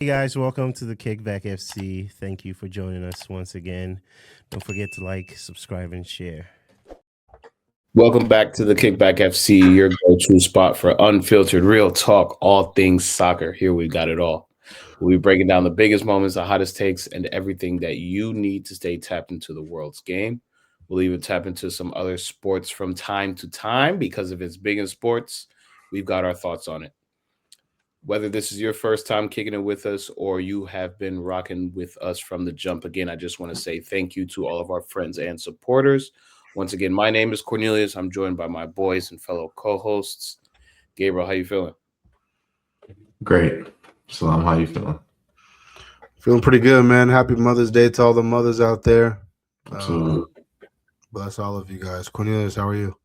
Hey guys, welcome to the Kickback FC. Thank you for joining us once again. Don't forget to like, subscribe, and share. Welcome back to the Kickback FC, your go-to spot for unfiltered, real talk, all things soccer. Here we got it all. We'll be breaking down the biggest moments, the hottest takes, and everything that you need to stay tapped into the world's game. We'll even tap into some other sports from time to time because if it's big in sports, we've got our thoughts on it. Whether this is your first time kicking it with us or you have been rocking with us from the jump, again, I just want to say thank you to all of our friends and supporters. Once again, my name is Cornelius. I'm joined by my boys and fellow co-hosts. Gabriel, how you feeling? Great. Selam, how you feeling? Feeling pretty good, man. Happy Mother's Day to all the mothers out there. Absolutely. Bless all of you guys. Cornelius, how are you?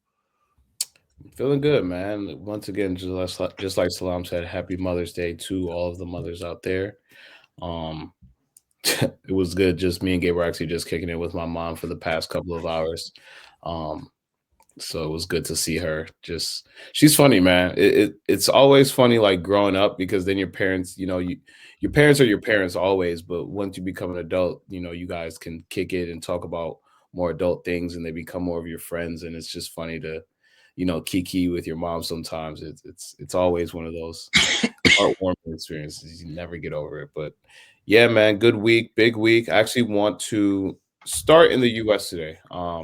Feeling good, man. Once again, just like Salam said, happy Mother's Day to all of the mothers out there. Um, it was good. Just me and Gabe were actually just kicking it with my mom for the past couple of hours. So it was good to see her. Just she's funny, man. It's always funny like growing up because then your parents, your parents are your parents always, but once you become an adult, you guys can kick it and talk about more adult things and they become more of your friends. And it's just funny to, kiki with your mom sometimes. It's always one of those heartwarming experiences. You never get over it. But yeah, man, good week, big week. I actually want to start in the US today. I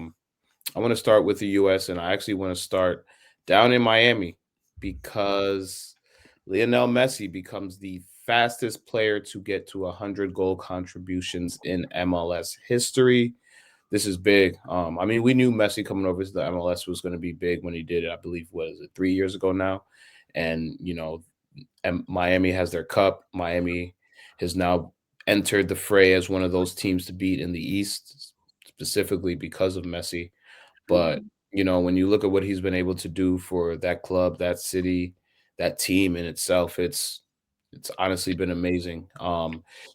want to start with the US and I actually want to start down in Miami because Lionel Messi becomes the fastest player to get to 100 goal contributions in MLS history. This is big. I mean, we knew Messi coming over to the MLS was going to be big when he did it. I believe, what is it, 3 years ago now? And, Miami has their cup. Miami has now entered the fray as one of those teams to beat in the East, specifically because of Messi. But, when you look at what he's been able to do for that club, that city, that team in itself, it's honestly been amazing.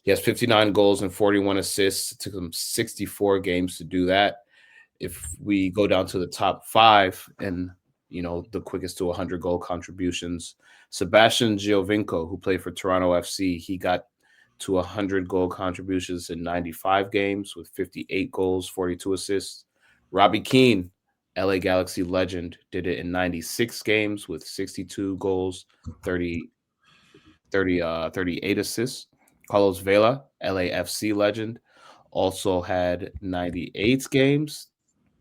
He has 59 goals and 41 assists. It took him 64 games to do that. If we go down to the top five and the quickest to 100 goal contributions, Sebastian Giovinco, who played for Toronto FC, he got to 100 goal contributions in 95 games with 58 goals, 42 assists. Robbie Keane, LA Galaxy legend, did it in 96 games with 62 goals, 38 assists. Carlos Vela, LAFC legend, also had 98 games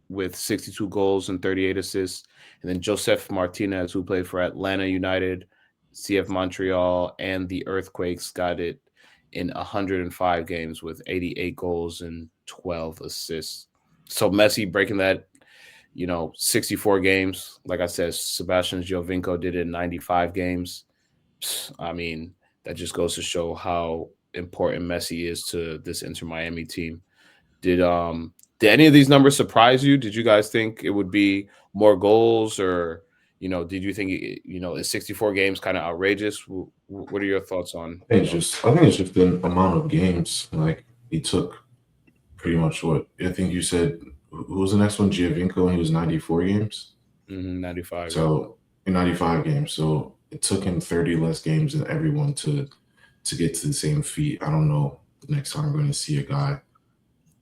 with 62 goals and 38 assists. And then Joseph Martinez, who played for Atlanta United, CF Montreal, and the Earthquakes, got it in 105 games with 88 goals and 12 assists. So Messi breaking that, 64 games. Like I said, Sebastian Giovinco did it in 95 games. I mean, that just goes to show how important Messi is to this Inter Miami team. Did any of these numbers surprise you? Did you guys think it would be more goals, or did you think is 64 games kind of outrageous? What are your thoughts on? I think it's just the amount of games. Like he took pretty much what I think you said. Who was the next one? Giovinco, and he was 94 games. 95. So in 95 games, so it took him 30 less games than everyone to get to the same feat. I don't know the next time I'm going to see a guy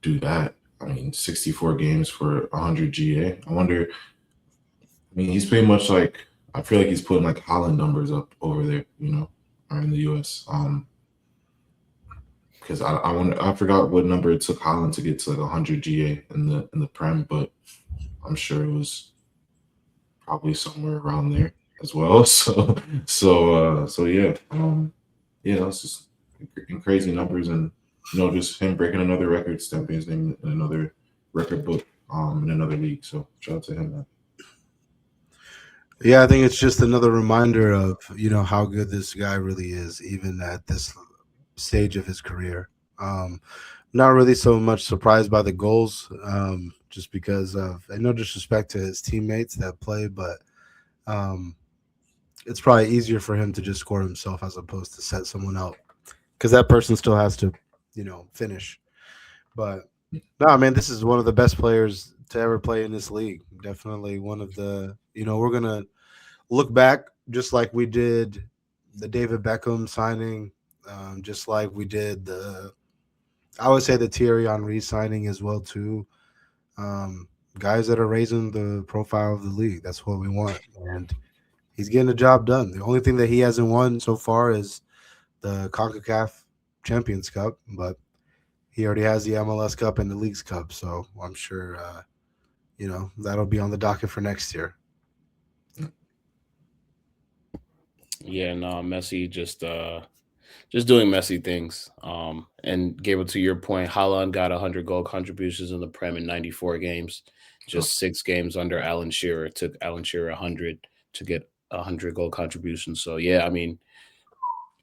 do that. I mean, 64 games for 100 GA. I wonder. I mean, he's pretty much like, I feel like he's putting like Holland numbers up over there, or in the US. Because I forgot what number it took Holland to get to like 100 GA in the Prem, but I'm sure it was probably somewhere around there as well. So yeah, yeah, that's just crazy numbers, and just him breaking another record, stamping his name in another record book, in another league. So shout out to him, man. Yeah, I think it's just another reminder of, how good this guy really is, even at this stage of his career. Not really so much surprised by the goals, just because of, and no disrespect to his teammates that play, but it's probably easier for him to just score himself as opposed to set someone out, because that person still has to, finish. But no, man, this is one of the best players to ever play in this league. Definitely one of the, we're gonna look back just like we did the David Beckham signing, just like we did I would say the Thierry Henry signing as well too. Guys that are raising the profile of the league. That's what we want, and he's getting the job done. The only thing that he hasn't won so far is the CONCACAF Champions Cup, but he already has the MLS Cup and the Leagues Cup, so I'm sure that'll be on the docket for next year. Yeah, no, Messi just doing Messi things. And Gabriel, to your point, Haaland got 100 goal contributions in the Prem in 94 games, just 6 games under Alan Shearer. It took Alan Shearer 100 to get 100 goal contributions. So yeah, I mean,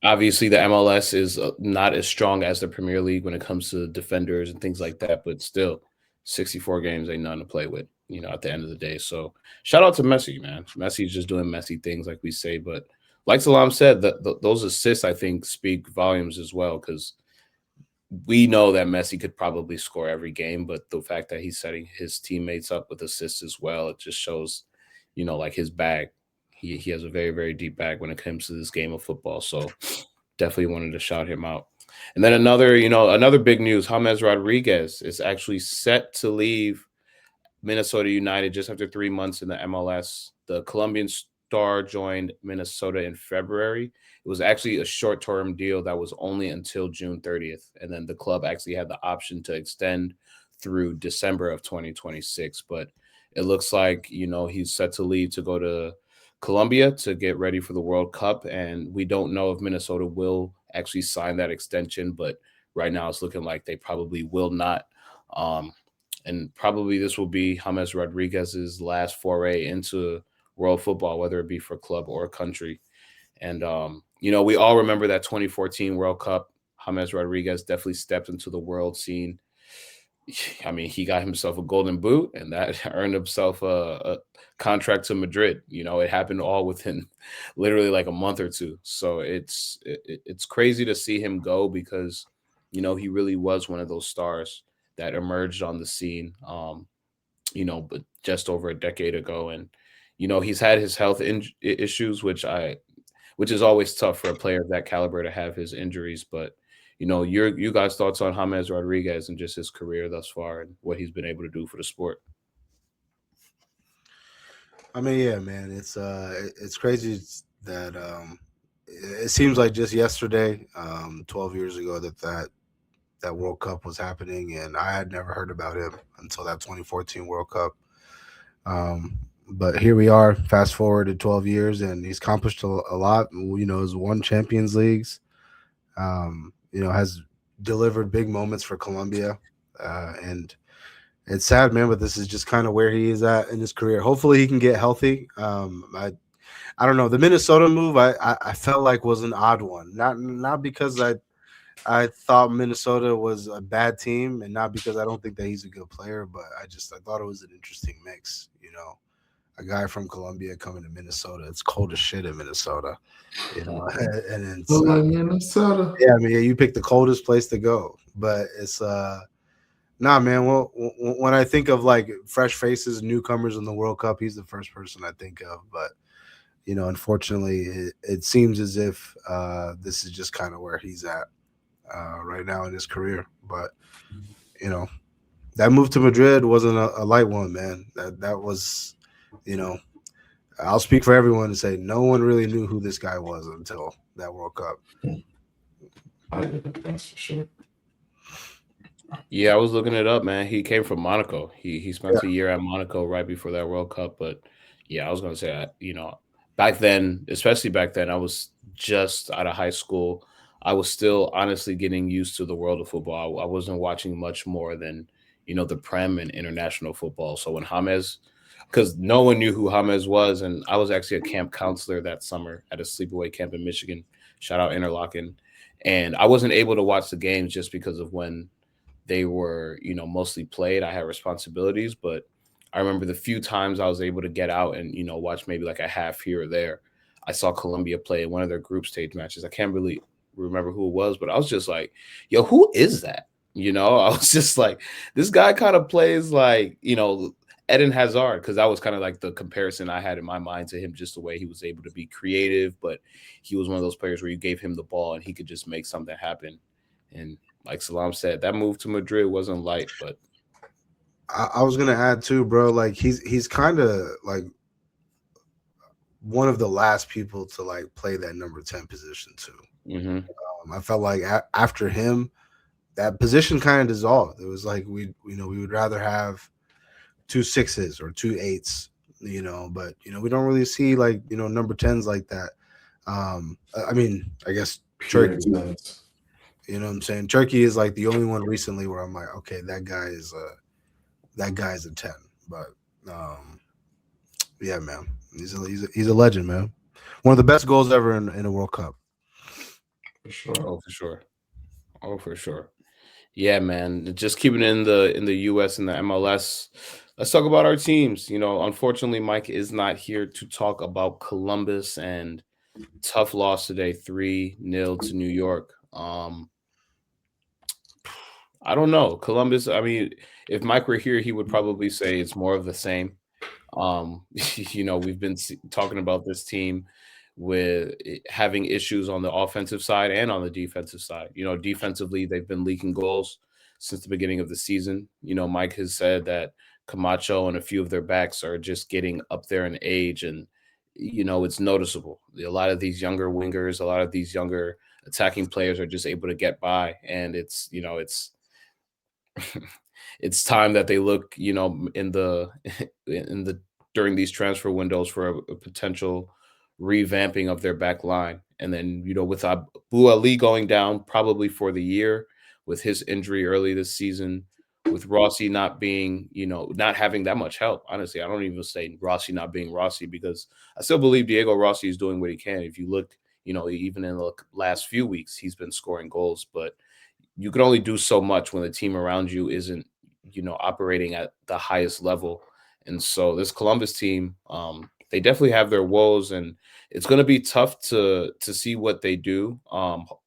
obviously the MLS is not as strong as the Premier League when it comes to defenders and things like that, but still 64 games ain't nothing to play with, at the end of the day. So shout out to Messi, man. Messi's just doing Messi things, like we say. But like Salam said, those assists, I think, speak volumes as well, because we know that Messi could probably score every game, but the fact that he's setting his teammates up with assists as well, it just shows, like his bag. He has a very, very deep bag when it comes to this game of football. So definitely wanted to shout him out. And then another big news, James Rodriguez is actually set to leave Minnesota United just after 3 months in the MLS. The Colombian star joined Minnesota in February. It was actually a short-term deal that was only until June 30th. And then the club actually had the option to extend through December of 2026. But it looks like, he's set to leave to go to Colombia to get ready for the World Cup. And we don't know if Minnesota will actually sign that extension, but right now it's looking like they probably will not. And probably this will be James Rodriguez's last foray into world football, whether it be for club or country. And, we all remember that 2014 World Cup. James Rodriguez definitely stepped into the world scene. I mean, he got himself a golden boot, and that earned himself a contract to Madrid. It happened all within literally like a month or two. So it's crazy to see him go, because, he really was one of those stars that emerged on the scene, but just over a decade ago. And, he's had his health issues, which is always tough for a player of that caliber to have his injuries. But, you guys' thoughts on James Rodriguez and just his career thus far and what he's been able to do for the sport? I mean, yeah, man, it's crazy that it seems like just yesterday, 12 years ago, that World Cup was happening, and I had never heard about him until that 2014 World Cup. But here we are, fast forward to 12 years, and he's accomplished a lot. Has won Champions Leagues. Has delivered big moments for Colombia, and it's sad, man, but this is just kind of where he is at in his career. Hopefully he can get healthy. I don't know. The Minnesota move, I felt like was an odd one. Not because I thought Minnesota was a bad team, and not because I don't think that he's a good player, but I thought it was an interesting mix. A guy from Colombia coming to Minnesota. It's cold as shit in Minnesota, and it's Minnesota. Yeah, I mean, you picked the coldest place to go, but it's nah, man. Well, when I think of like fresh faces, newcomers in the World Cup, he's the first person I think of. But unfortunately, it seems as if this is just kind of where he's at right now in his career. But that move to Madrid wasn't a light one, man. That was, I'll speak for everyone and say no one really knew who this guy was until that World Cup. I did, that's for sure. Yeah, I was looking it up, man. He came from Monaco. He spent a year at Monaco right before that World Cup. But yeah, I was gonna say, back then, especially back then, I was just out of high school. I was still honestly getting used to the world of football. I wasn't watching much more than the Prem and international football. So when James, because no one knew who James was, and I was actually a camp counselor that summer at a sleepaway camp in Michigan. Shout out Interlochen. And I wasn't able to watch the games just because of when they were, mostly played. I had responsibilities, but I remember the few times I was able to get out and, watch maybe like a half here or there. I saw Colombia play one of their group stage matches. I can't really remember who it was, but I was just like, yo, who is that? I was just like, this guy kind of plays like, Eden Hazard, because that was kind of like the comparison I had in my mind to him, just the way he was able to be creative, but he was one of those players where you gave him the ball and he could just make something happen. And like Selam said, that move to Madrid wasn't light, but I was gonna add too, bro. Like he's kind of like one of the last people to like play that number 10 position too. I felt like after him, that position kind of dissolved. It was like we would rather have 2 6s or 2 8s, but we don't really see like number 10s like that. I mean, I guess Turkey. You know what I'm saying? Turkey is like the only one recently where I'm like, okay, that guy is a 10. But yeah, man, he's a legend, man. One of the best goals ever in a World Cup. For sure. Oh, for sure. Yeah, man. Just keeping it in the US and the MLS. Let's talk about our teams. Unfortunately, Mike is not here to talk about Columbus and tough loss today, 3-0 to New York. I don't know. Columbus, I mean, if Mike were here, he would probably say it's more of the same. We've been talking about this team with having issues on the offensive side and on the defensive side. Defensively, they've been leaking goals since the beginning of the season. Mike has said that Camacho and a few of their backs are just getting up there in age, and it's noticeable. A lot of these younger wingers, a lot of these younger attacking players are just able to get by, and it's it's time that they look, in the during these transfer windows for a potential revamping of their back line. And then, with Abu Ali going down probably for the year with his injury early this season, with Rossi not being, not having that much help. Honestly, I don't even say Rossi not being Rossi, because I still believe Diego Rossi is doing what he can. If you look, even in the last few weeks, he's been scoring goals, but you can only do so much when the team around you isn't, operating at the highest level. And so this Columbus team, they definitely have their woes, and it's going to be tough to see what they do.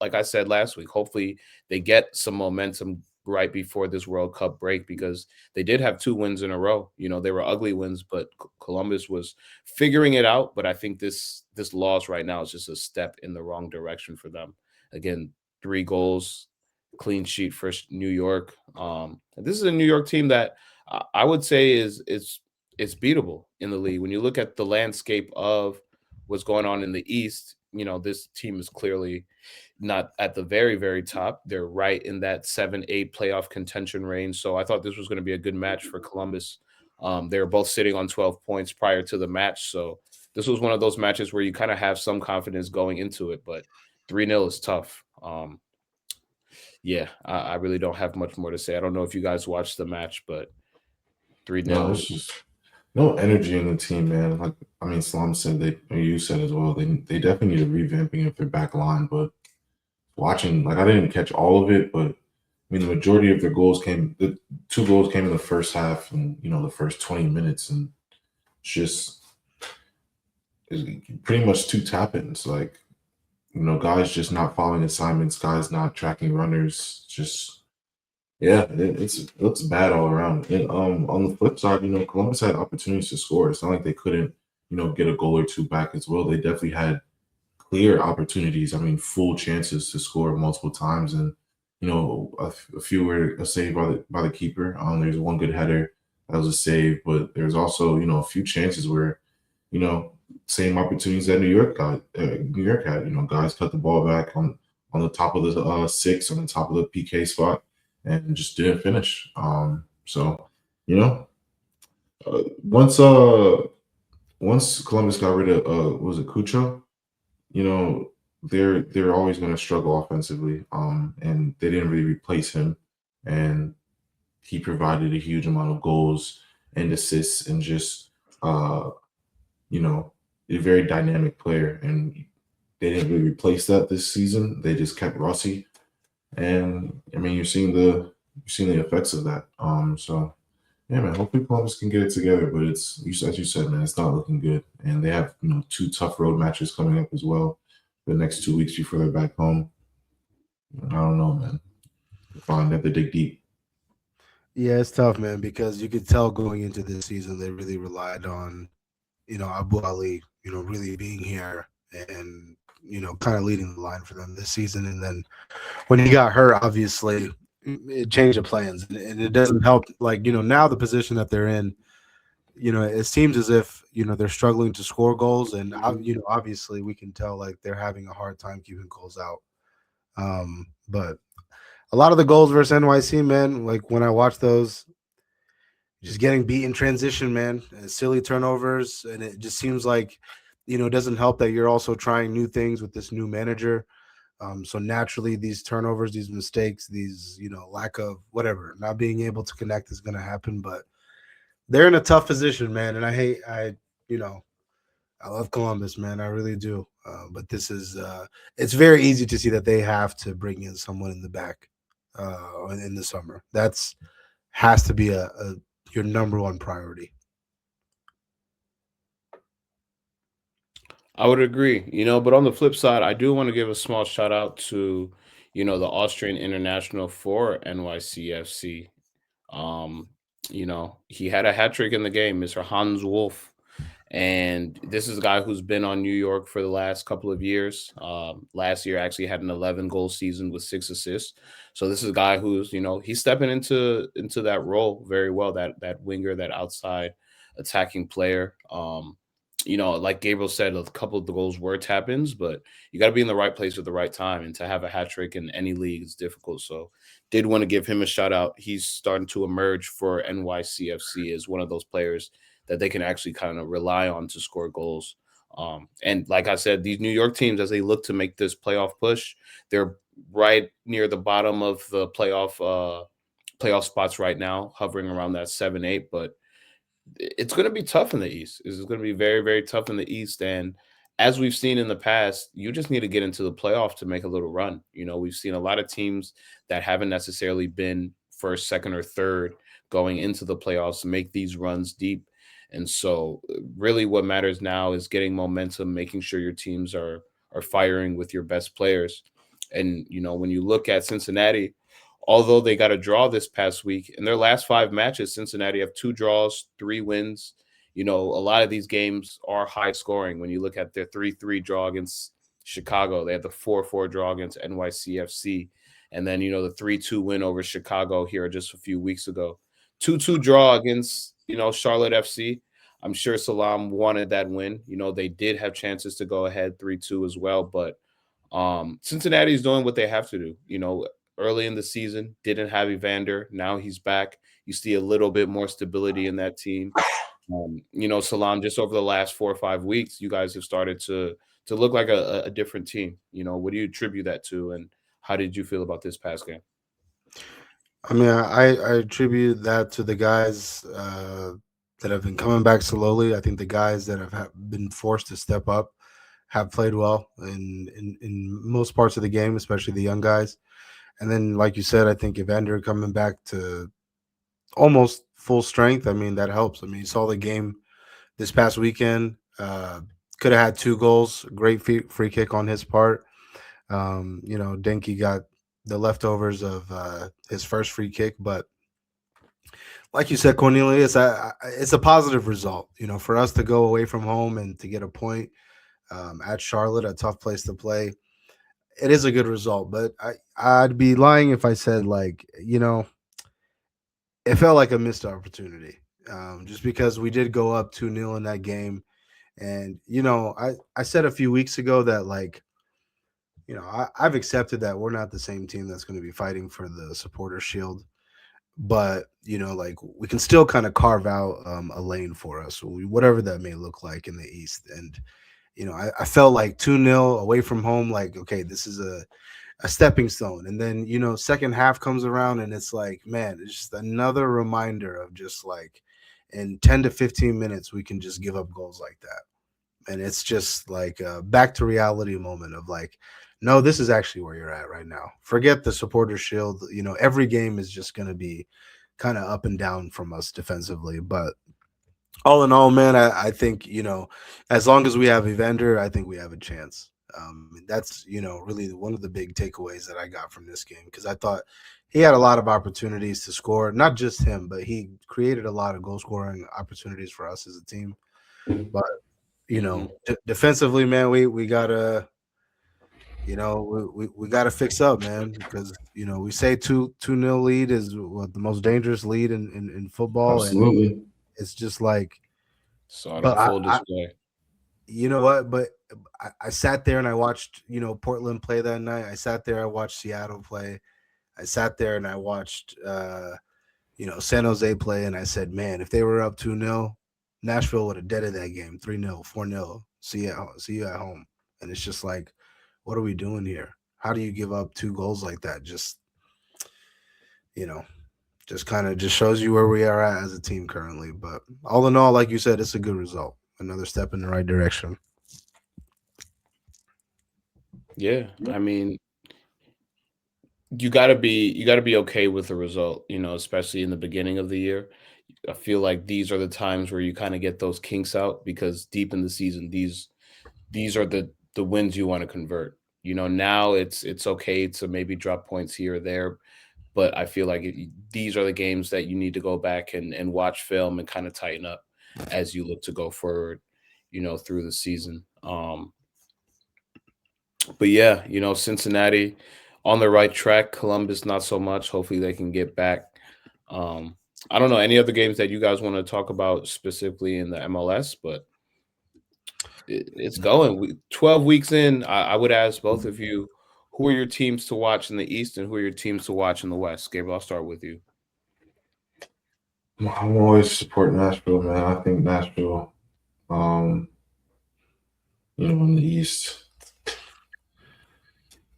Like I said last week, hopefully they get some momentum right before this World Cup break, because they did have 2 wins in a row. They were ugly wins, but Columbus was figuring it out. But I think this loss right now is just a step in the wrong direction for them. Again, 3 goals, clean sheet for New York. This is a New York team that I would say is beatable in the league. When you look at the landscape of what's going on in the East, this team is clearly not at the very, very top. They're right in that 7-8 playoff contention range. So I thought this was going to be a good match for Columbus. They were both sitting on 12 points prior to the match. So this was one of those matches where you kind of have some confidence going into it, but 3-0 is tough. Yeah, I really don't have much more to say. I don't know if you guys watched the match, but 3-0. No, it's just no energy in the team, man. Like, I mean, Salam said, you said as well, they definitely need a revamping of their back line. But watching, like, I didn't catch all of it, but I mean, the majority of their goals the 2 goals came in the first half and, the first 20 minutes, and it's pretty much 2 tap-ins. Like, guys just not following assignments, guys not tracking runners, it looks bad all around. And on the flip side, Columbus had opportunities to score. It's not like they couldn't, get a goal or 2 back as well. They definitely had clear opportunities. I mean, full chances to score multiple times, and a few were a save by the keeper. There's one good header that was a save, but there's also a few chances where same opportunities that New York had. Guys cut the ball back on the top of the 6, on the top of the PK spot, and just didn't finish. Once Columbus got rid of was it Cucho, they're always going to struggle offensively. And they didn't really replace him, and he provided a huge amount of goals and assists, and just a very dynamic player. And they didn't really replace that this season. They just kept Rossi, and I mean, you're seeing the effects of that. So yeah, man, hopefully Columbus can get it together, but as you said, man, it's not looking good. And they have 2 tough road matches coming up as well the next 2 weeks before they're back home. I don't know, man. Fine, they have to dig deep. Yeah, it's tough, man, because you could tell going into this season they really relied on, Abu Ali, really being here and, kind of leading the line for them this season. And then when he got hurt, obviously it changed the plans, and it doesn't help. Like, now the position that they're in, it seems as if, they're struggling to score goals. And, obviously we can tell like they're having a hard time keeping goals out. But a lot of the goals versus NYC, man, like when I watch those, just getting beat in transition, man, and silly turnovers. And it just seems like, it doesn't help that you're also trying new things with this new manager. So naturally, these turnovers, these mistakes, these, lack of whatever, not being able to connect is going to happen. But they're in a tough position, man. And you know, I love Columbus, man. I really do. But it's very easy to see that they have to bring in someone in the back in the summer. Has to be your number one priority. I would agree, but on the flip side, I do want to give a small shout out to, the Austrian international for NYCFC. Um, he had a hat trick in the game, Mr. Hans Wolf. And this is a guy who's been on New York for the last couple of years. Last year actually had an 11-goal season with 6 assists. So this is a guy who's, he's stepping into that role very well, that winger, that outside attacking player. Like Gabriel said, a couple of the goals were tap-ins, but you got to be in the right place at the right time. And to have a hat trick in any league is difficult. So did want to give him a shout out. He's starting to emerge for NYCFC as one of those players that they can actually kind of rely on to score goals. And like I said, these New York teams, as they look to make this playoff push, they're right near the bottom of the playoff spots right now, hovering around that 7-8. But it's going to be tough in the East. It's going to be very, very tough in the East. And as we've seen in the past, you just need to get into the playoff to make a little run. We've seen a lot of teams that haven't necessarily been first, second, or third going into the playoffs make these runs deep. And so really what matters now is getting momentum, making sure your teams are firing with your best players. And, when you look at Cincinnati, although they got a draw this past week, in their last 5 matches, Cincinnati have 2 draws, 3 wins. A lot of these games are high scoring. When you look at their 3-3 draw against Chicago, they had the 4-4 draw against NYCFC. And then, the 3-2 win over Chicago here just a few weeks ago. 2-2 draw against, Charlotte FC. I'm sure Selam wanted that win. They did have chances to go ahead 3-2 as well. But Cincinnati is doing what they have to do. Early in the season, didn't have Evander. Now he's back. You see a little bit more stability in that team. Salam, just over the last 4 or 5 weeks, you guys have started to look like a different team. What do you attribute that to, and how did you feel about this past game? I mean, I attribute that to the guys that have been coming back slowly. I think the guys that have been forced to step up have played well in most parts of the game, especially the young guys. And then, like you said, I think Evander coming back to almost full strength, I mean, that helps. I mean, you saw the game this past weekend. Could have had 2 goals. Great free kick on his part. Denke got the leftovers of his first free kick. But like you said, Cornelius, it's a positive result. For us to go away from home and to get a point at Charlotte, a tough place to play, it is a good result. But I'd be lying if I said, like, it felt like a missed opportunity, just because we did go up 2-0 in that game. And, I said a few weeks ago that, like, I've accepted that we're not the same team that's going to be fighting for the supporter shield. But, like, we can still kind of carve out a lane for us, whatever that may look like in the East. And, I felt like 2-0 away from home, like, okay, this is a stepping stone. And then, second half comes around and it's like, man, it's just another reminder of just like in 10 to 15 minutes, we can just give up goals like that. And it's just like a back to reality moment of like, no, this is actually where you're at right now. Forget the supporter shield. Every game is just going to be kind of up and down from us defensively. But all in all, man, I think, as long as we have Evander, I think we have a chance. That's, really one of the big takeaways that I got from this game, because I thought he had a lot of opportunities to score. Not just him, but he created a lot of goal scoring opportunities for us as a team. But defensively, man, we gotta we gotta fix up, man, because we say 2-0 lead is what the most dangerous lead in football, and Absolutely. it's just like, Saw it on but full display. you know what? But I sat there and I watched Portland play that night. I sat there, I watched Seattle play. I sat there and I watched San Jose play, and I said, man, if they were up 2-0, Nashville would have deaded that game 3-0, 4-0. See you at home. And it's just like, what are we doing here? How do you give up 2 goals like that? Just kind of just shows you where we are at as a team currently. But all in all, like you said, it's a good result. Another step in the right direction. Yeah, I mean, you gotta be okay with the result, especially in the beginning of the year. I feel like these are the times where you kind of get those kinks out because deep in the season, these are the wins you want to convert. Now it's okay to maybe drop points here or there, but I feel like these are the games that you need to go back and watch film and kind of tighten up as you look to go forward, through the season. But yeah, Cincinnati on the right track. Columbus not so much. Hopefully they can get back. I don't know any other games that you guys want to talk about specifically in the MLS, but it's going. 12 weeks in, I would ask both of you, who are your teams to watch in the East and who are your teams to watch in the West? Gabriel, I'll start with you. I'm always supporting Nashville, man. I think Nashville, in the East,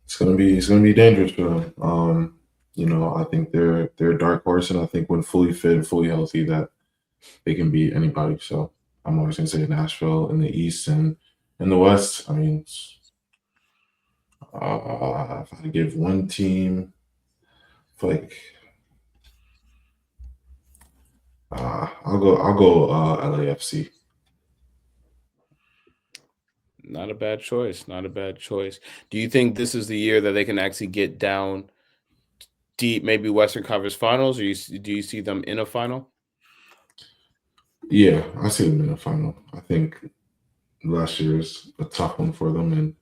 it's gonna be dangerous for them. I think they're a dark horse, and I think when fully fit and fully healthy, that they can beat anybody. So I'm always gonna say Nashville in the East, and in the West. I mean, if I had to give one team, like I'll go LAFC. Not a bad choice. Not a bad choice. Do you think this is the year that they can actually get down deep, maybe Western Conference Finals, or do you see them in a final? Yeah, I see them in the final. I think last year is a tough one for them, and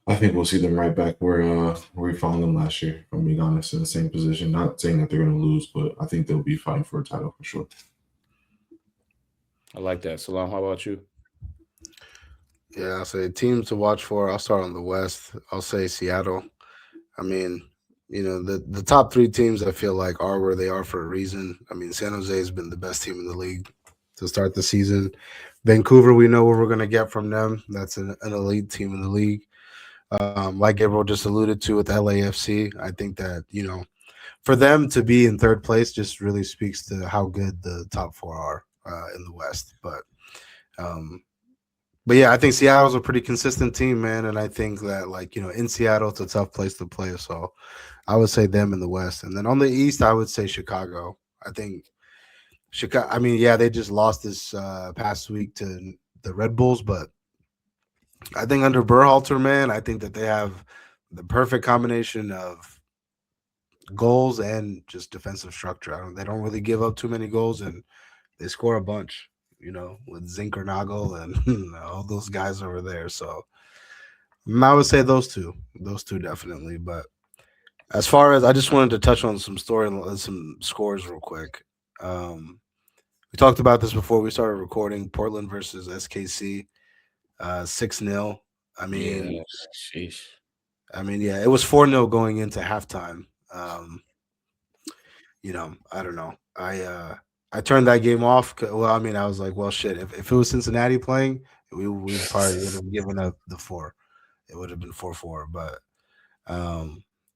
I think we'll see them right back where we found them last year. If I'm being honest, in the same position. Not saying that they're going to lose, but I think they'll be fighting for a title for sure. I like that. Salam, how about you? Yeah, I'll say teams to watch for. I'll start on the West. I'll say Seattle. I mean, the top 3 teams I feel like are where they are for a reason. I mean, San Jose has been the best team in the league to start the season. Vancouver, we know what we're going to get from them. That's an elite team in the league. Like Gabriel just alluded to with LAFC, I think that, for them to be in 3rd place just really speaks to how good the top 4 are in the West. But yeah, I think Seattle's a pretty consistent team, man. And I think that, in Seattle, it's a tough place to play. So I would say them in the West. And then on the East, I would say Chicago. I think Chicago, I mean, yeah, they just lost this past week to the Red Bulls. But I think under Berhalter, man, I think that they have the perfect combination of goals and just defensive structure. They don't really give up too many goals, and they score a bunch. With Zinkernagel and all those guys over there. So I would say those two definitely. But as far as, I just wanted to touch on some scores real quick. We talked about this before we started recording. Portland versus SKC, 6-0. I mean, sheesh. Yeah, it was 4-0 going into halftime. I don't know. I turned that game off. Well, I mean, I was like, well, shit. If it was Cincinnati playing, we probably would have given up the 4. It would have been 4-4. But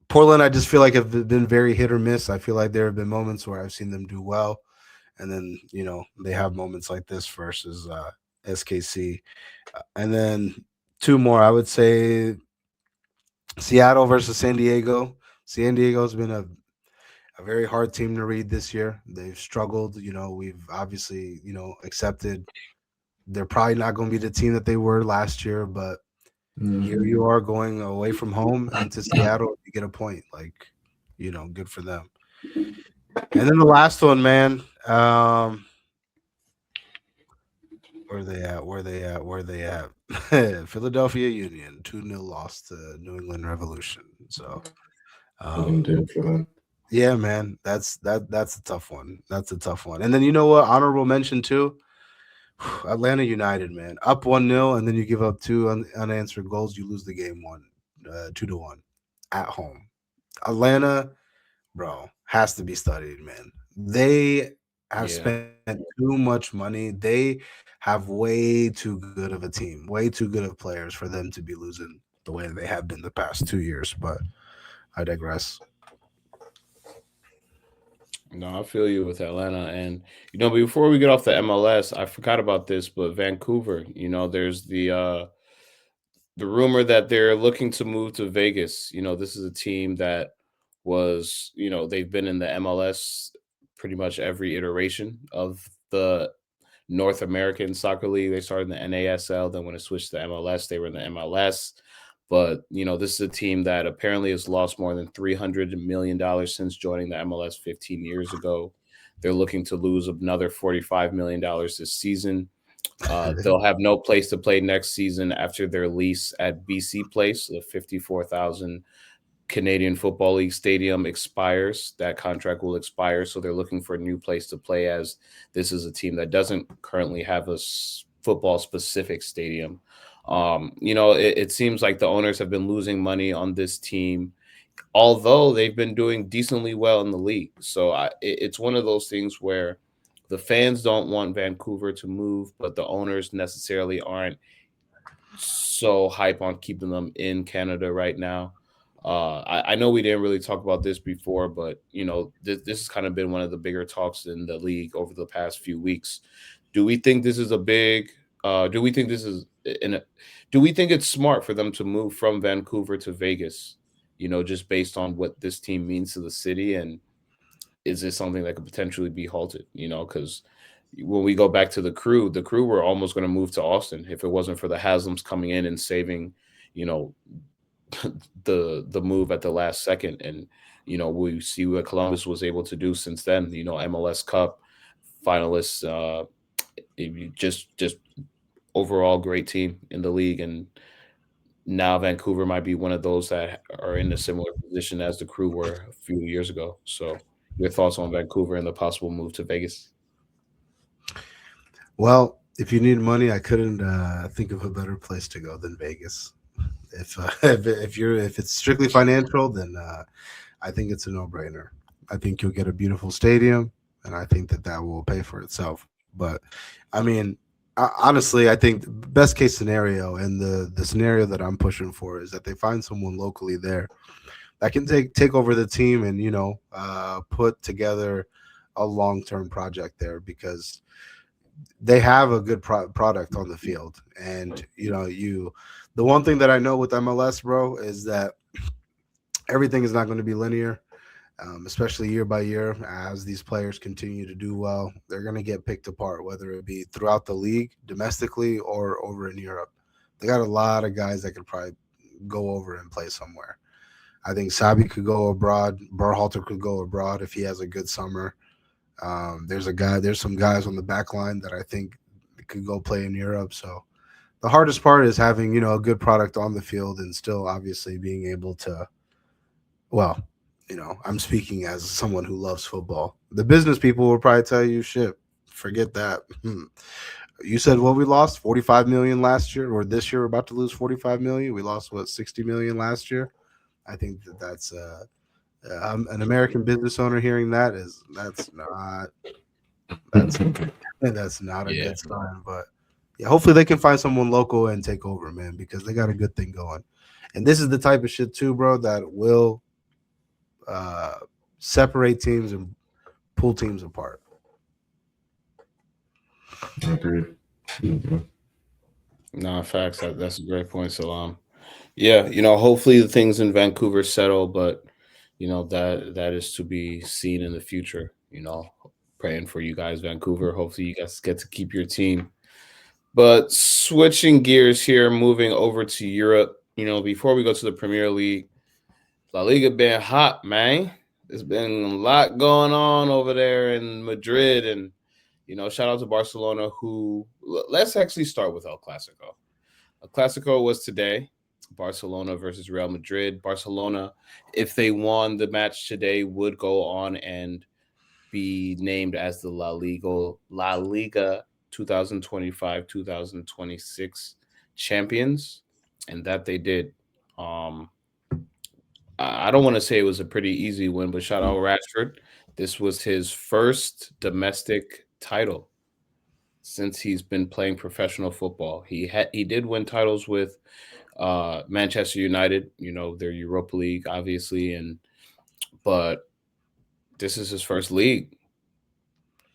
Portland, I just feel like have been very hit or miss. I feel like there have been moments where I've seen them do well, and then they have moments like this versus SKC, and then 2 more. I would say Seattle versus San Diego. San Diego's been a very hard team to read this year. They've struggled. We've obviously, accepted they're probably not going to be the team that they were last year, but here you are going away from home into Seattle to get a point. good for them. And then the last one, man. Where they at? Where they at? Where they at? Philadelphia Union 2-0 loss to New England Revolution. So, For them. yeah, man, that's a tough one. That's a tough one. And then you know what? Honorable mention too. Atlanta United, man, up 1-0, and then you give up two unanswered goals. You lose the game 2-1 at home. Atlanta, bro, has to be studied, man. They have spent too much money. They have way too good of a team, way too good of players for them to be losing the way they have been the past 2 years. But I digress. No, I feel you with Atlanta. And, before we get off the MLS, I forgot about this, but Vancouver, there's the rumor that they're looking to move to Vegas. This is a team that was, they've been in the MLS pretty much every iteration of the North American Soccer League. They started in the NASL, then when it switched to MLS, they were in the MLS. But, this is a team that apparently has lost more than $300 million since joining the MLS 15 years ago. They're looking to lose another $45 million this season. They'll have no place to play next season after their lease at BC Place, the 54,000 Canadian Football League stadium expires. That contract will expire. So they're looking for a new place to play, as this is a team that doesn't currently have a football specific stadium. It seems like the owners have been losing money on this team, although they've been doing decently well in the league. So it's one of those things where the fans don't want Vancouver to move, but the owners necessarily aren't so hype on keeping them in Canada right now. I know we didn't really talk about this before, but this has kind of been one of the bigger talks in the league over the past few weeks. Do we think this is a big? Do we think this is do we think it's smart for them to move from Vancouver to Vegas? Just based on what this team means to the city, and is this something that could potentially be halted? Because when we go back to the crew were almost going to move to Austin if it wasn't for the Haslams coming in and saving, the move at the last second. And we see what Columbus was able to do since then. MLS Cup finalists, just overall great team in the league. And now Vancouver might be one of those that are in a similar position as the crew were a few years ago. So your thoughts on Vancouver and the possible move to Vegas? Well, if you need money, I couldn't think of a better place to go than Vegas. If it's strictly financial, then I think it's a no-brainer. I think you'll get a beautiful stadium, and I think that will pay for itself. But I mean, honestly, I think the best case scenario, and the scenario that I'm pushing for, is that they find someone locally there that can take over the team and put together a long-term project there, because they have a good product on the field. And the one thing that I know with MLS, bro, is that everything is not going to be linear, especially year by year. As these players continue to do well, they're going to get picked apart, whether it be throughout the league, domestically, or over in Europe. They got a lot of guys that could probably go over and play somewhere. I think Sabi could go abroad. Berhalter could go abroad if he has a good summer. There's some guys on the back line that I think could go play in Europe. So the hardest part is having, a good product on the field and still obviously being able to, well, I'm speaking as someone who loves football. The business people will probably tell you, shit, forget that. You said, well, we lost 45 million last year, or this year we're about to lose 45 million. We lost 60 million last year. I think that's an American business owner hearing that's not a good sign. But yeah, hopefully they can find someone local and take over, man, because they got a good thing going. And this is the type of shit too, bro, that will separate teams and pull teams apart. I agree. No, facts. That's a great point, Selam. Yeah, hopefully the things in Vancouver settle, but that is to be seen in the future. Praying for you guys, Vancouver. Hopefully you guys get to keep your team. But switching gears here, moving over to Europe. Before we go to the Premier League, La Liga been hot, man. There's been a lot going on over there in Madrid, and shout out to Barcelona. Let's actually start with El Clasico. El Clasico was today. Barcelona versus Real Madrid. Barcelona, if they won the match today, would go on and be named as the La Liga 2025-2026 champions, and that they did. I don't want to say it was a pretty easy win, but shout out Rashford. This was his first domestic title since he's been playing professional football. He did win titles with Manchester United, their Europa League, obviously, but this is his first league.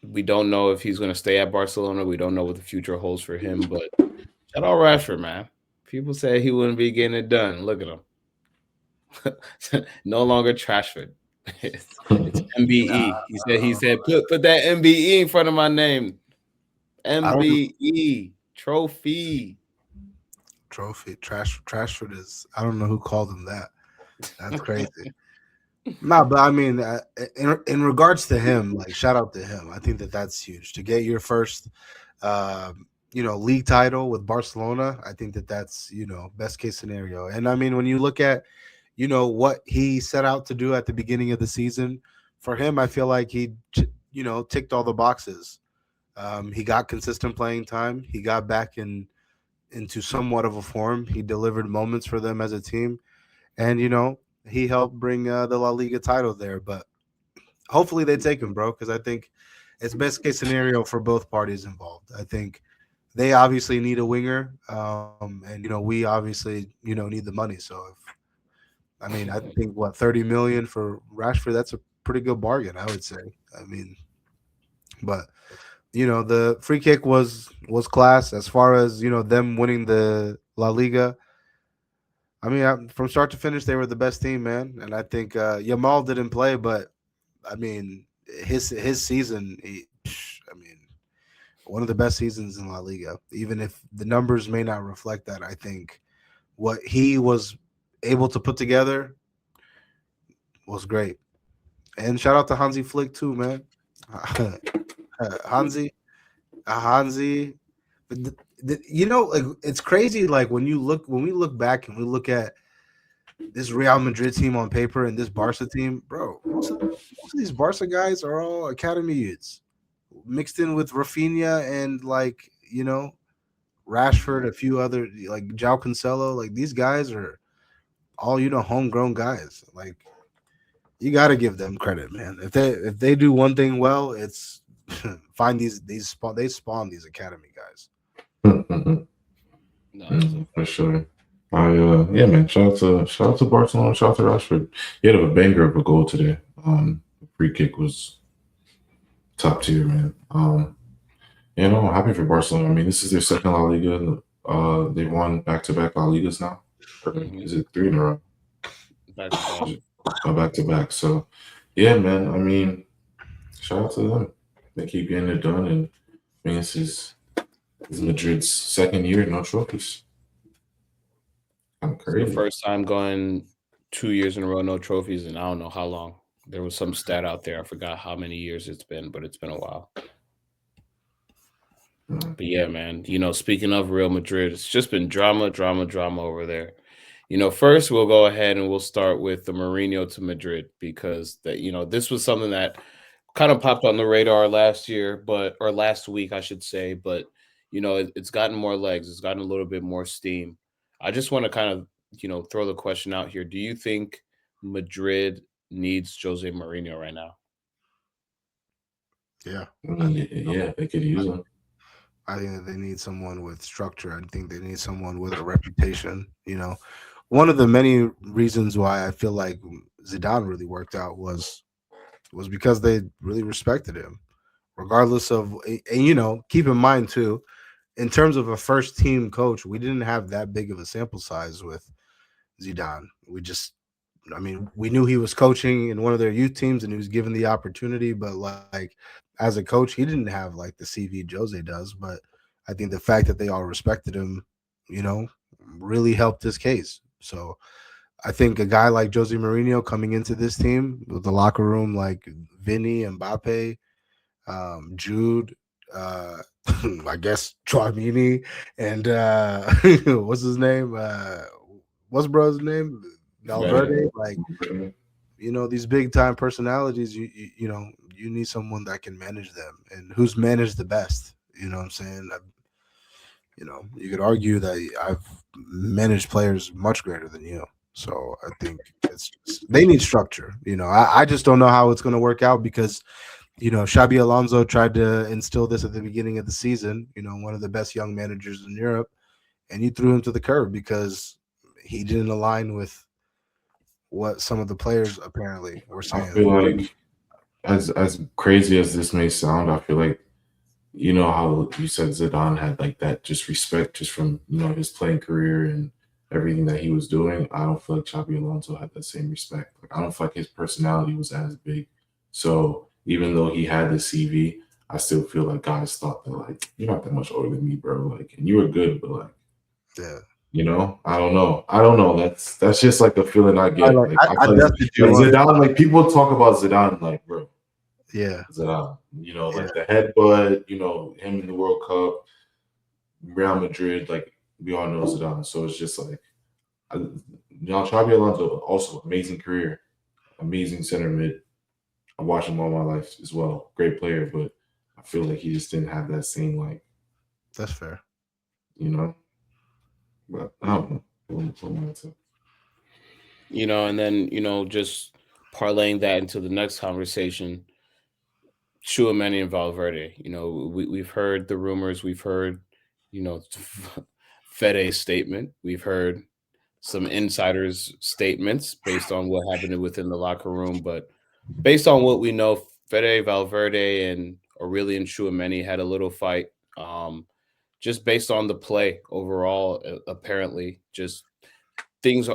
We don't know if he's going to stay at Barcelona. We don't know what the future holds for him, but shout out Rashford, man. People say he wouldn't be getting it done. Look at him. No longer Trashford. It's MBE. He said, put that MBE in front of my name. MBE trophy. Trashford is. I don't know who called him that. That's crazy. No, but I mean, in regards to him, like shout out to him. I think that's huge to get your first, league title with Barcelona. I think that's best case scenario. And I mean, when you look at what he set out to do at the beginning of the season, for him, I feel like he ticked all the boxes. He got consistent playing time. He got back into somewhat of a form. He delivered moments for them as a team, and he helped bring the La Liga title there. But hopefully they take him, bro, because I think it's best case scenario for both parties involved. I think they obviously need a winger, and we obviously need the money. So I think 30 million for Rashford, that's a pretty good bargain, I would say. I mean, but the free kick was class as far as them winning the La Liga. I mean, from start to finish, they were the best team, man. And I think Yamal didn't play, but I mean, his season, one of the best seasons in La Liga. Even if the numbers may not reflect that, I think what he was able to put together was great. And shout out to Hansi Flick too, man. Hansi. It's crazy. Like when we look back and we look at this Real Madrid team on paper and this Barca team, bro, most of these Barca guys are all academy youths mixed in with Rafinha and Rashford, a few other like João Cancelo. Like these guys are all homegrown guys. Like you got to give them credit, man. If they do one thing well, it's find they spawn these academy guys. For sure. Man. Shout out to Barcelona. Shout out to Rashford. He had a banger of a goal today. The free kick was top tier, man. I'm happy for Barcelona. I mean, this is their second La Liga. They won back-to-back La Ligas now. Is it 3 in a row? Back-to-back. So, yeah, man. I mean, shout out to them. They keep getting it done, and I mean, this is Madrid's second year, no trophies. I'm crazy. The first time going 2 years in a row, no trophies, and I don't know how long. There was some stat out there. I forgot how many years it's been, but it's been a while. But yeah, man, speaking of Real Madrid, it's just been drama over there. First we'll go ahead and we'll start with the Mourinho to Madrid because this was something that kind of popped on the radar last week, I should say, but it's gotten more legs. It's gotten a little bit more steam. I just want to kind of, throw the question out here. Do you think Madrid needs Jose Mourinho right now? Yeah. They could use him. I think that they need someone with structure. I think they need someone with a reputation. One of the many reasons why I feel like Zidane really worked out was because they really respected him, regardless of, and keep in mind too, in terms of a first team coach, we didn't have that big of a sample size with Zidane. We knew he was coaching in one of their youth teams and he was given the opportunity, but as a coach, he didn't have the CV Jose does. But I think the fact that they all respected him, really helped his case. So I think a guy like Jose Mourinho coming into this team with the locker room like Vinny, Mbappe, Jude, I guess Chouamini, and what's his name? What's bro's name? Valverde. Like, these big time personalities. You need someone that can manage them and who's managed the best. You know what I'm saying? You could argue that I've managed players much greater than you. So I think they need structure. I just don't know how it's going to work out because, Xabi Alonso tried to instill this at the beginning of the season, one of the best young managers in Europe, and you threw him to the curb because he didn't align with what some of the players apparently were saying. I feel like, as crazy as this may sound, I feel like, how you said Zidane had like that just respect just from, his playing career and everything that he was doing. I don't feel like Xabi Alonso had that same respect. Like, I don't feel like his personality was as big. So even though he had the CV, I still feel like guys thought that, like, you're not that much older than me, bro. Like, and you were good, but like, yeah. I don't know. That's just like the feeling I get. Like, I feel like Zidane, like people talk about Zidane, like, bro. Yeah. Zidane, like the headbutt, him in the World Cup, Real Madrid, like we all know Zidane. So it's just like, Xabi Alonso, also amazing career, amazing center mid. I watched him all my life as well. Great player, but I feel like he just didn't have that same, like. That's fair. But I don't know. And then, just parlaying that into the next conversation, Tchouaméni and Valverde. We've heard the rumors. We've heard, Fede's statement. We've heard some insiders' statements based on what happened within the locker room. But based on what we know, Fede Valverde and Aurelien Tchouaméni had a little fight. Just based on the play overall, apparently, just things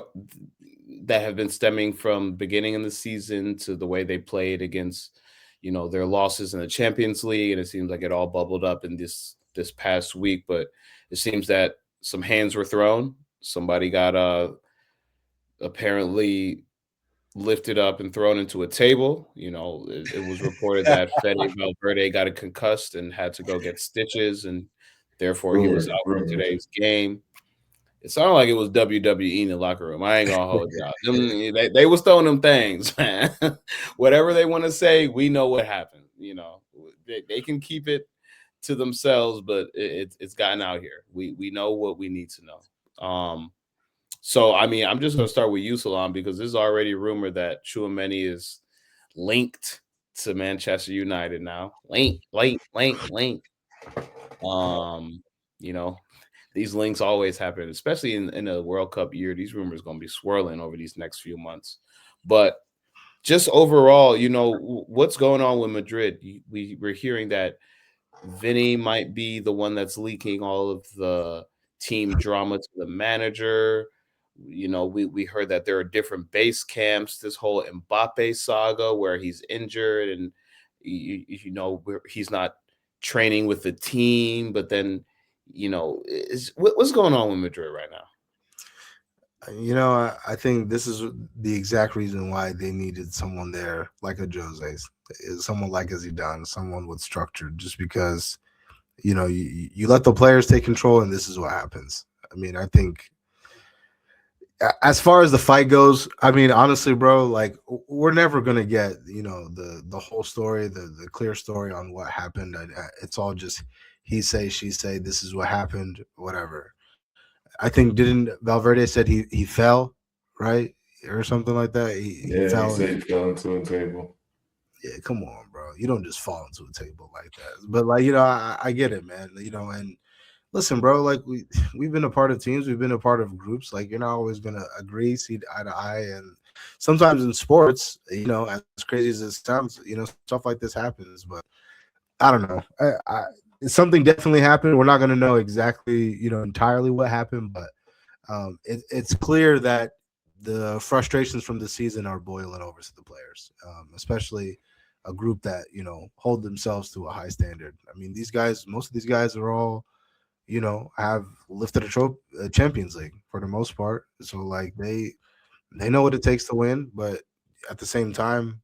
that have been stemming from beginning of the season to the way they played against, their losses in the Champions League, and it seems like it all bubbled up in this past week. But it seems that some hands were thrown. Somebody got apparently lifted up and thrown into a table. It was reported that Fede Valverde got a concussed and had to go get stitches, and therefore he was out for today's game. It sounded like it was WWE in the locker room. I ain't gonna hold you out. They was throwing them things, man. Whatever they want to say, we know what happened. They can keep it to themselves, but it's gotten out here. We know what we need to know. So I mean, I'm just gonna start with you, Selam, because there's already rumor that Tchouaméni is linked to Manchester United now. Link. These links always happen, especially in a World Cup year. These rumors are going to be swirling over these next few months. But just overall, what's going on with Madrid? We're hearing that Vinny might be the one that's leaking all of the team drama to the manager. We heard that there are different base camps, this whole Mbappe saga where he's injured and, he's not training with the team, but then what's going on with Madrid right now? I think this is the exact reason why they needed someone there like a Jose's, someone like a Zidane, someone with structure, just because, you let the players take control and this is what happens. I mean, I think as far as the fight goes, I mean, honestly, bro, like we're never going to get, the whole story, the clear story on what happened. It's all just he say, she say, this is what happened, whatever. I think didn't Valverde said he fell, right? Or something like that. He said he fell into a table. Yeah, come on, bro. You don't just fall into a table like that. But like, I get it, man. And listen, bro, like we've been a part of teams, we've been a part of groups. Like you're not always gonna agree, see eye to eye. And sometimes in sports, as crazy as it sounds, stuff like this happens. But I don't know. Something definitely happened. We're not going to know exactly, entirely what happened, but it's clear that the frustrations from the season are boiling over to the players, especially a group that, hold themselves to a high standard. I mean, most of these guys are all, have lifted a Champions League for the most part. So like they They know what it takes to win, but at the same time,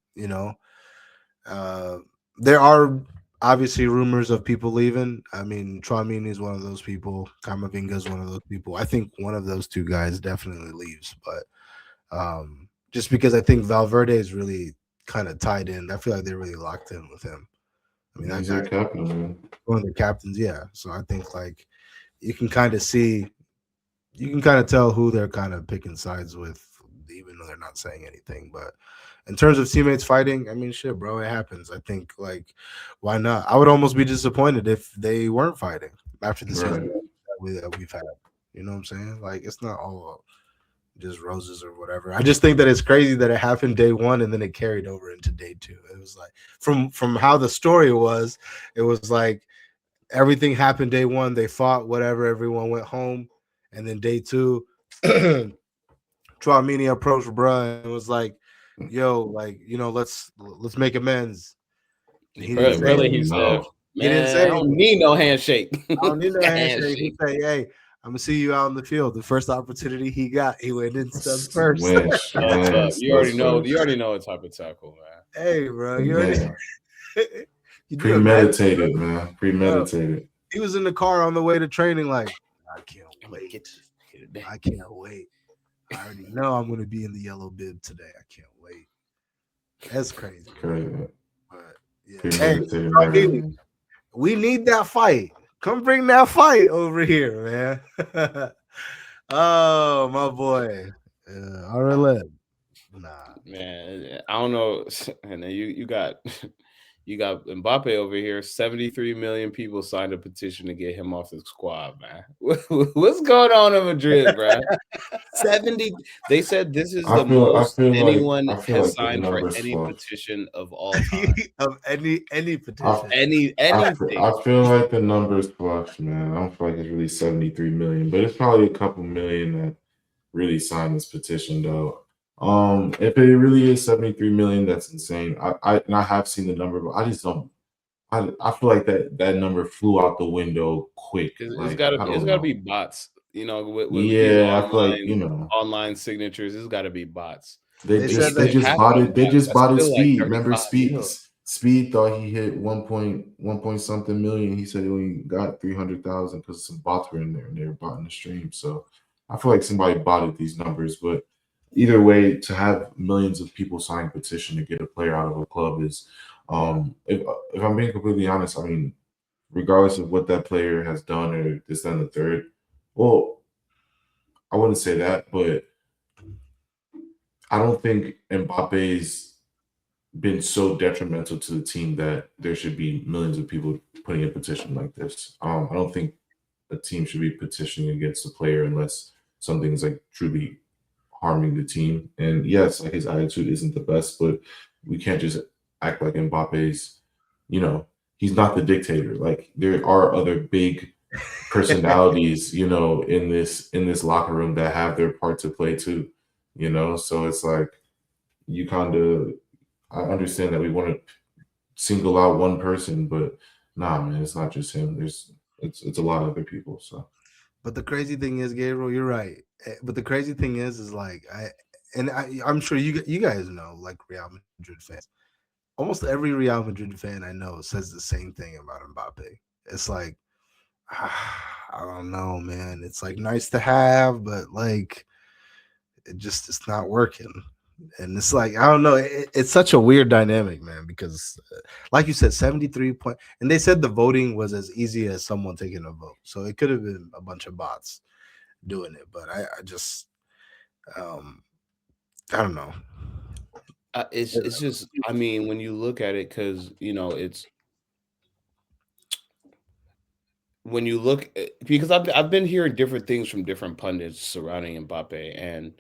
there are obviously rumors of people leaving. I mean, Tchouaméni is one of those people. Camavinga is one of those people. I think one of those two guys definitely leaves, but just because I think Valverde is really kind of tied in. I feel like they're really locked in with him. I mean, that He's guy, their captain, man. one of the captains, yeah. So I think like you can kind of see, you can kind of tell who they're kind of picking sides with, even though they're not saying anything. But in terms of teammates fighting, I mean, shit, bro, it happens. I think like, why not? I would almost be disappointed if they weren't fighting after the season Right. that we've had. You know what I'm saying? Like, it's not all just roses or whatever. I just think that it's crazy that it happened day one and then it carried over into day two. It was like from how the story was, it was like everything happened day one. They fought, whatever. Everyone went home, and then day two, Tchouaméni approached bruh and was like, "Yo, like let's make amends." He didn't say Really, anything. he said, No. He didn't "Man, say I don't need no handshake. I don't need no handshake. He handshake." say, "Hey, I'm gonna see you out in the field." The first opportunity he got, he went in studs first. Wish, That's man. you already know. First. You already know what type of tackle, man. Hey, bro, you already. Man. You do imagine, Premeditated, man. Premeditated. he was in the car on the way to training, like, I can't I'm gonna wait. get this nigga today. I can't wait. I already know I'm gonna be in the yellow bib today. I can't wait. That's crazy. Crazy. But yeah. Hey, Premeditated Tchouaméni, murder. we need that fight. Come bring that fight over here, man. Oh, my boy. RLM. Nah. Man, I don't know. And then you got Mbappe over here. 73 million people signed a petition to get him off the squad, man. What's going on in Madrid, bro? 70. They said this is the most anyone has signed for any petition of all time. Of any petition. Anything. I feel like the numbers flush, man. I don't feel like it's really 73 million, but it's probably a couple million that really signed this petition, though. If it really is 73 million, that's insane. I have seen the number, but I just don't. I feel like that number flew out the window quick. It's gotta be bots. With yeah, I feel like online signatures, it's got to be bots. They just botted Speed. Remember Speed? Speed thought he hit 1 something million. He said he only got 300,000 because some bots were in there and they were botting the stream. So I feel like somebody botted these numbers. But either way, to have millions of people sign a petition to get a player out of a club is, if I'm being completely honest, I mean, regardless of what that player has done or this, then the third, well, I wouldn't say that, but I don't think Mbappe's been so detrimental to the team that there should be millions of people putting a petition like this. I don't think a team should be petitioning against a player unless something's like truly harming the team. And yes, like his attitude isn't the best, but we can't just act like Mbappe's, he's not the dictator. Like there are other big personalities, in this locker room that have their part to play too. So it's like I understand that we want to single out one person, but nah, man, it's not just him. It's a lot of other people. So, but the crazy thing is, Gabriel, you're right. But the crazy thing is like I'm sure you guys know, like Real Madrid fans. Almost every Real Madrid fan I know says the same thing about Mbappe. It's like, I don't know, man. It's like nice to have, but like it's not working. And it's like, I don't know. It's such a weird dynamic, man, because like you said, 73 point, and they said the voting was as easy as someone taking a vote. So it could have been a bunch of bots doing it, but I just, I don't know. It's just, I mean, when you look at it, because, it's, when you look, because I've been hearing different things from different pundits surrounding Mbappe, and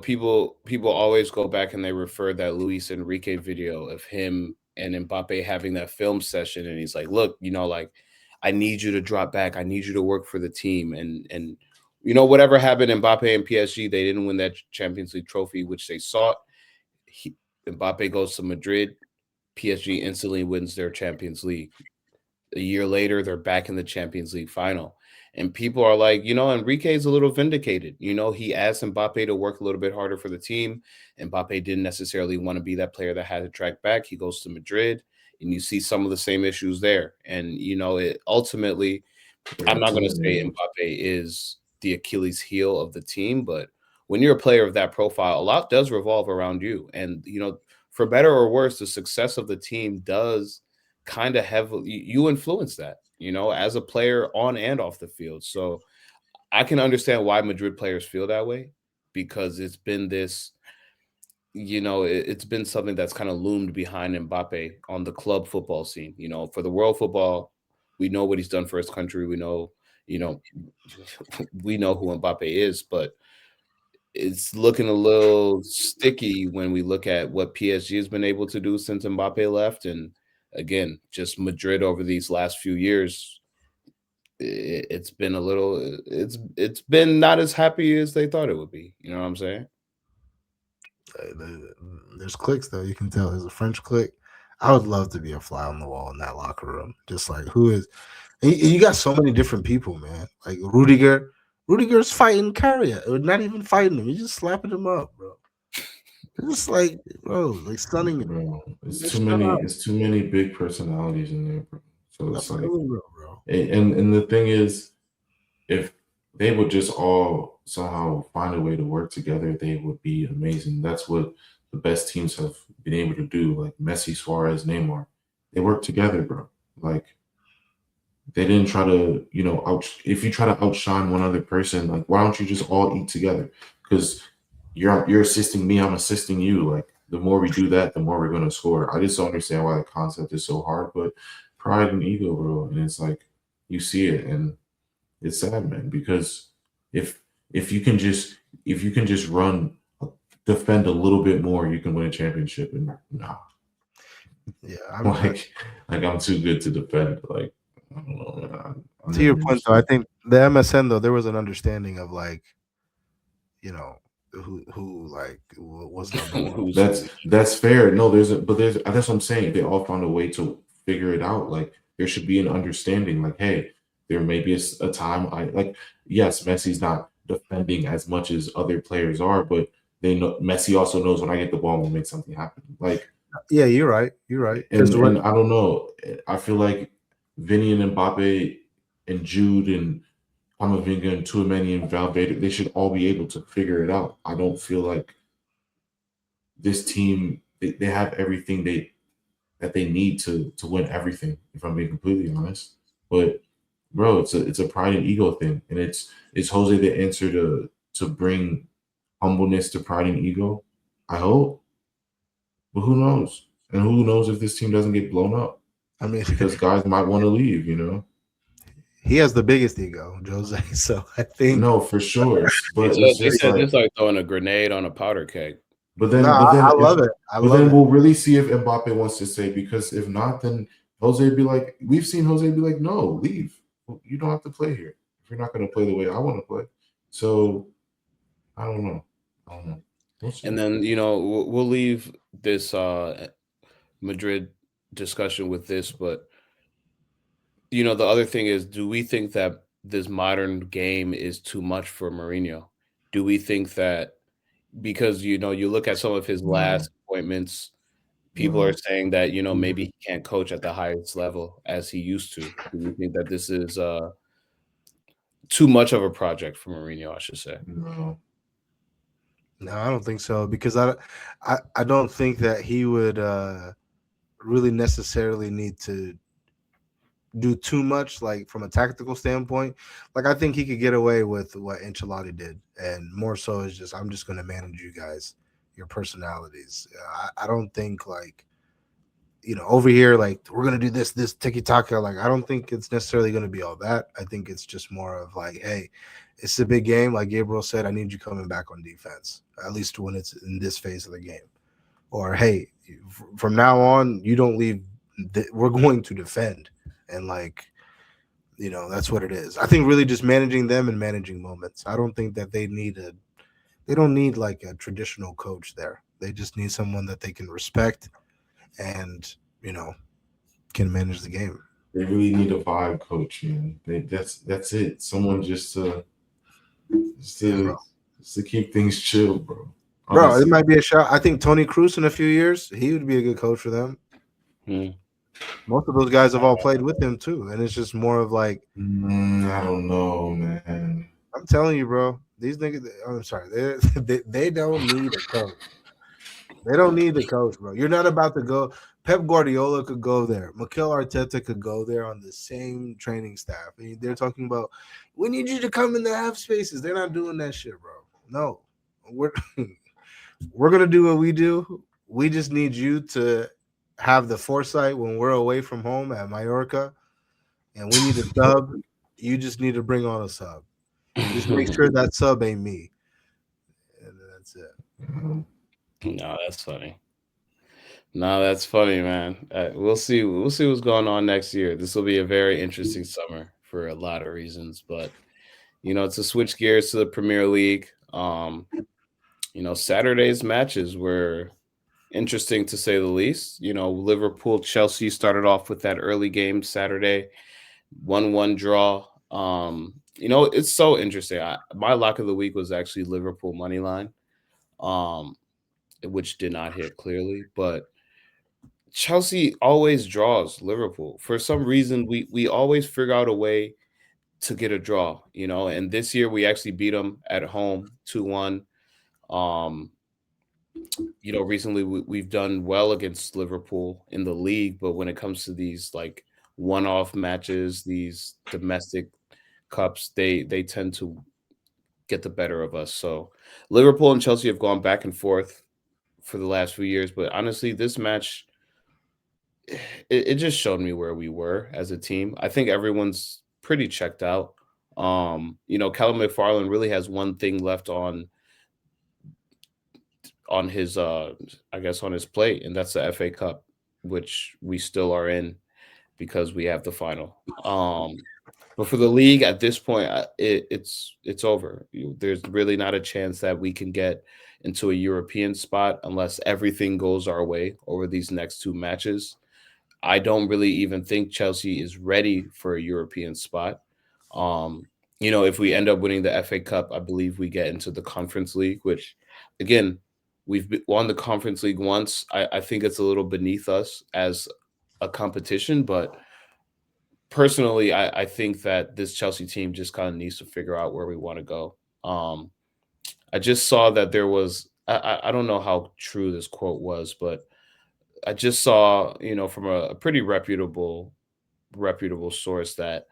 people always go back and they refer that Luis Enrique video of him and Mbappe having that film session, and he's like, "Look, like I need you to drop back. I need you to work for the team." And whatever happened, Mbappe and PSG, they didn't win that Champions League trophy, which they sought. Mbappe goes to Madrid. PSG instantly wins their Champions League. A year later, they're back in the Champions League final. And people are like, Enrique is a little vindicated. He asked Mbappe to work a little bit harder for the team. Mbappe didn't necessarily want to be that player that had to track back. He goes to Madrid, and you see some of the same issues there. And, it ultimately, I'm not going to say Mbappe is the Achilles heel of the team, but when you're a player of that profile, a lot does revolve around you. And, for better or worse, the success of the team does kind of heavily, you influence that, as a player on and off the field. So I can understand why Madrid players feel that way, because it's been this, it's been something that's kind of loomed behind Mbappe on the club football scene. For the world football, we know what he's done for his country. We know, we know who Mbappe is, but it's looking a little sticky when we look at what PSG has been able to do since Mbappe left. And again, just Madrid over these last few years, it's been a little, it's been not as happy as they thought it would be. You know what I'm saying? There's cliques though. You can tell there's a French clique. I would love to be a fly on the wall in that locker room. Just like who is, and you got so many different people, man. Like Rudiger's fighting Carrier, or not even fighting him. He's just slapping him up, bro. It's just like, bro, like stunning him. Bro, it's too many big personalities in there, bro. So it's like, bro. And the thing is, if they would just all somehow find a way to work together, they would be amazing. That's what the best teams have been able to do. Like Messi, Suarez, Neymar, they work together, bro. Like they didn't try to, if you try to outshine one other person, like why don't you just all eat together? Because you're assisting me, I'm assisting you. Like the more we do that, the more we're gonna score. I just don't understand why the concept is so hard, but pride and ego, bro. And it's like you see it, and it's sad, man. Because if you can just defend a little bit more, you can win a championship. And nah, yeah, I'm too good to defend. Like I don't know, man. To your point, though, I think the MSN though there was an understanding of like, who like was number one. That's fair. No, there's that's what I'm saying. They all found a way to figure it out. Like there should be an understanding. Like, hey, there may be a time yes, Messi's not defending as much as other players are, but they know Messi also knows when I get the ball, I'm gonna make something happen. Like, yeah, you're right. And I don't know. I feel like Vinny and Mbappe and Jude and Camavinga and Tchouaméni and Valverde, they should all be able to figure it out. I don't feel like this team, they have everything that they need to win everything, if I'm being completely honest. But bro, it's a pride and ego thing. And it's Jose the answer to bring humbleness to pride and ego. I hope. But who knows? And who knows if this team doesn't get blown up? I mean, because guys might want to leave, He has the biggest ego, Jose. So I think no, for sure. But it's like throwing a grenade on a powder keg. But then, I love it. We'll really see if Mbappe wants to stay. Because if not, then Jose would be like, we've seen Jose be like, no, leave. You don't have to play here if you're not going to play the way I want to play. So I don't know. And then we'll leave this Madrid discussion with this, but the other thing is, do we think that this modern game is too much for Mourinho? Do we think that because you look at some of his last appointments, people are saying that maybe he can't coach at the highest level as he used to? Do you think that this is too much of a project for Mourinho, I should say? No, I don't think so, because I don't think that he would really necessarily need to do too much, like from a tactical standpoint. Like I think he could get away with what Ancelotti did, and more so is just I'm just going to manage you guys, your personalities. I don't think like over here like we're going to do this tiki taka. Like I don't think it's necessarily going to be all that. I think it's just more of like, hey, it's a big game. Like Gabriel said, I need you coming back on defense, at least when it's in this phase of the game. Or, hey, from now on, you don't leave. We're going to defend. And, that's what it is. I think really just managing them and managing moments. I don't think that they don't need like a traditional coach there. They just need someone that they can respect and, can manage the game. They really need a vibe coach, man. That's it. Someone just to keep things chill, bro. Bro, it Honestly. might be a shot. I think Tony Cruz in a few years, he would be a good coach for them. Most of those guys have all played with him too, and it's just more of like, I don't know, man. I'm telling you, bro. These niggas, I'm sorry, they don't need a coach. They don't need the coach, bro. You're not about to go. Pep Guardiola could go there. Mikel Arteta could go there on the same training staff. And they're talking about, we need you to come in the half spaces. They're not doing that shit, bro. No, we're we're gonna do what we do. We just need you to have the foresight when we're away from home at Mallorca, and we need a sub. You just need to bring on a sub. Just make sure that sub ain't me, and that's it. No, that's funny. No, that's funny, man. We'll see. We'll see what's going on next year. This will be a very interesting summer for a lot of reasons. But to switch gears to the Premier League, Saturday's matches were interesting to say the least. Liverpool Chelsea started off with that early game Saturday, 1-1 draw. It's so interesting. My lock of the week was actually Liverpool money line, which did not hit clearly, but Chelsea always draws Liverpool. For some reason, we always figure out a way to get a draw, and this year we actually beat them at home 2-1. Recently we've done well against Liverpool in the league, but when it comes to these like one-off matches, these domestic cups, they tend to get the better of us. So Liverpool and Chelsea have gone back and forth for the last few years, but honestly, this match, it just showed me where we were as a team. I think everyone's pretty checked out. Callum McFarlane really has one thing left on his on his plate, and that's the FA Cup, which we still are in because we have the final. But for the league at this point, it's over. There's really not a chance that we can get into a European spot unless everything goes our way over these next two matches. I don't really even think Chelsea is ready for a European spot. If we end up winning the FA Cup, I believe we get into the Conference League, which, again, we've won the Conference League once. I think it's a little beneath us as a competition, but personally, I think that this Chelsea team just kind of needs to figure out where we want to go. I just saw that there was, I don't know how true this quote was, but I just saw, from a pretty reputable source that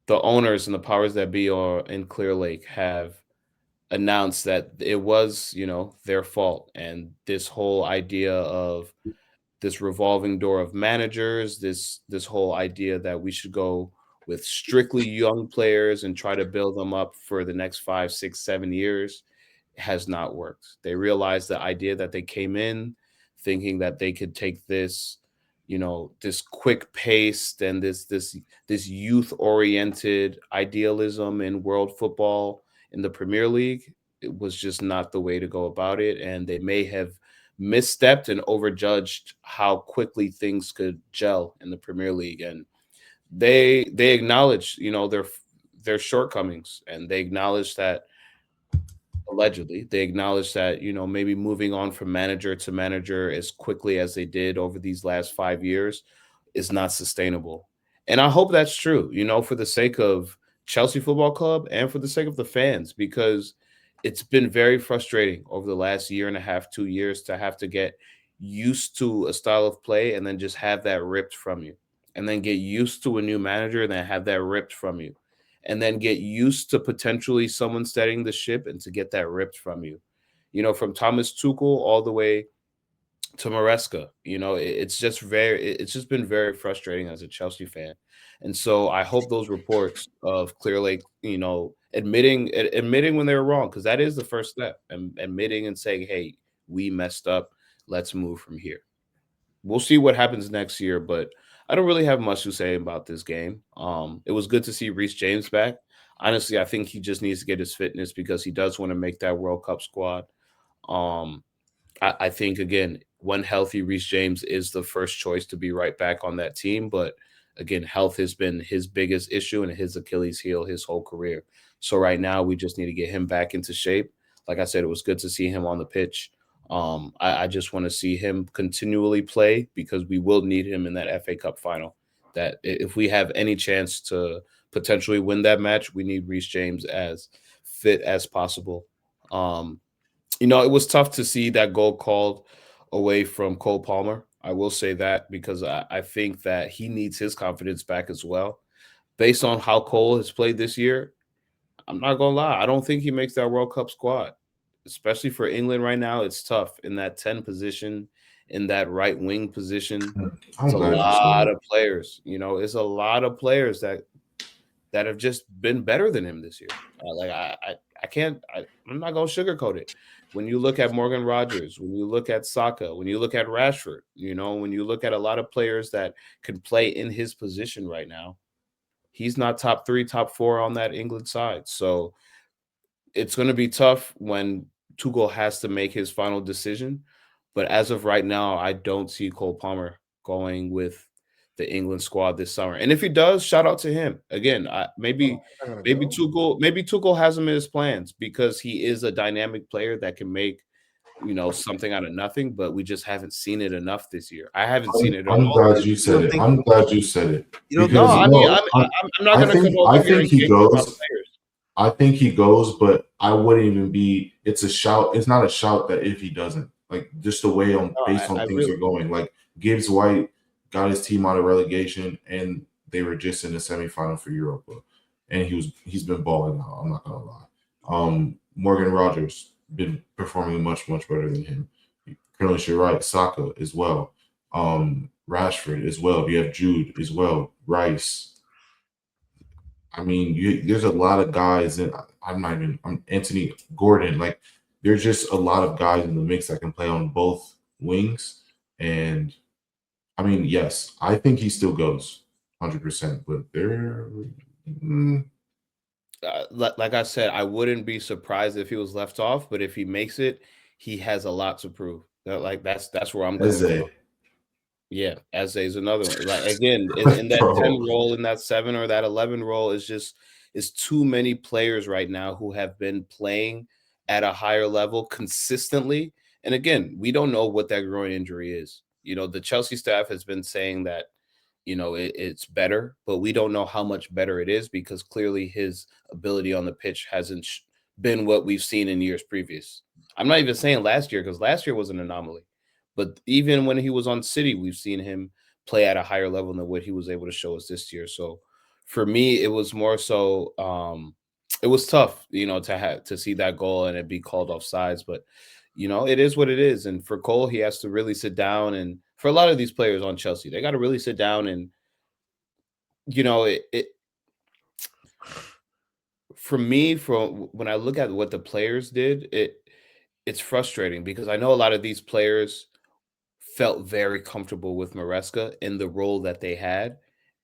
the owners and the powers that be in Clear Lake have announced that it was, their fault. And this whole idea of this revolving door of managers, this whole idea that we should go with strictly young players and try to build them up for the next 5, 6, 7 years has not worked. They realized the idea that they came in thinking that they could take this, this quick paced and this youth oriented idealism in world football in the Premier League. It was just not the way to go about it. And they may have misstepped and overjudged how quickly things could gel in the Premier League. And they acknowledge, their shortcomings, and they acknowledge that allegedly they acknowledge that, maybe moving on from manager to manager as quickly as they did over these last 5 years is not sustainable. And I hope that's true, for the sake of Chelsea Football Club and for the sake of the fans, because it's been very frustrating over the last year and a half, 2 years to have to get used to a style of play and then just have that ripped from you, and then get used to a new manager and then have that ripped from you, and then get used to potentially someone steadying the ship and to get that ripped from you. From Thomas Tuchel all the way to Maresca, it's just been very frustrating as a Chelsea fan. And so I hope those reports of Clear Lake, admitting when they were wrong, because that is the first step, and admitting and saying, hey, we messed up. Let's move from here. We'll see what happens next year, but I don't really have much to say about this game. It was good to see Reece James back. Honestly, I think he just needs to get his fitness because he does want to make that World Cup squad. I think, again, when healthy, Reece James is the first choice to be right back on that team. But again, health has been his biggest issue and his Achilles heel his whole career. So right now, we just need to get him back into shape. Like I said, it was good to see him on the pitch. I just want to see him continually play because we will need him in that FA Cup final. That if we have any chance to potentially win that match, we need Reece James as fit as possible. It was tough to see that goal called away from Cole Palmer. I will say that because I think that he needs his confidence back as well. Based on how Cole has played this year, I'm not going to lie. I don't think he makes that World Cup squad, especially for England right now. It's tough in that 10 position, in that right wing position. I'm It's a glad you said lot that. of players. It's a lot of players that have just been better than him this year. I'm not going to sugarcoat it. When you look at Morgan Rogers, when you look at Saka, when you look at Rashford, when you look at a lot of players that can play in his position right now, he's not top 3, top 4 on that England side. So it's going to be tough when Tuchel has to make his final decision. But as of right now, I don't see Cole Palmer going with the England squad this summer. And if he does, shout out to him. Again, maybe Tuchel has him in his plans because he is a dynamic player that can make something out of nothing, but we just haven't seen it enough this year. I haven't seen it at I'm all. glad you said it. I'm glad you said it. You don't Because No, no, I'm not going to come over I here think and he kick about goes. players. I think he goes, but I wouldn't even be. It's a shout. It's not a shout that if he doesn't, like just the way on No, based on I things really are going. Like Gibbs White got his team out of relegation, and they were just in the semifinal for Europa, and he's been balling out. I'm not gonna lie. Morgan Rogers been performing much better than him. Currently, you're right. Saka as well. Rashford as well. You have Jude as well. Rice. I mean, there's a lot of guys, and I'm Anthony Gordon. Like, there's just a lot of guys in the mix that can play on both wings. And I mean, yes, I think he still goes 100%, but like I said, I wouldn't be surprised if he was left off, but if he makes it, he has a lot to prove. That's where I'm coming Eze, from. Yeah, Eze is another one. Like again, in that 10 bro. role, in that 7 or that 11 role, is too many players right now who have been playing at a higher level consistently. And again, we don't know what that groin injury is. The Chelsea staff has been saying that it's better, but we don't know how much better it is because clearly his ability on the pitch hasn't been what we've seen in years previous. I'm not even saying last year because last year was an anomaly, but even when he was on City, we've seen him play at a higher level than what he was able to show us this year. So for me, it was more so it was tough, to see that goal and it be called off sides, but it is what it is. And for Cole, he has to really sit down. And for a lot of these players on Chelsea, they got to really sit down and, for me, from when I look at what the players did, it's frustrating because I know a lot of these players felt very comfortable with Maresca in the role that they had.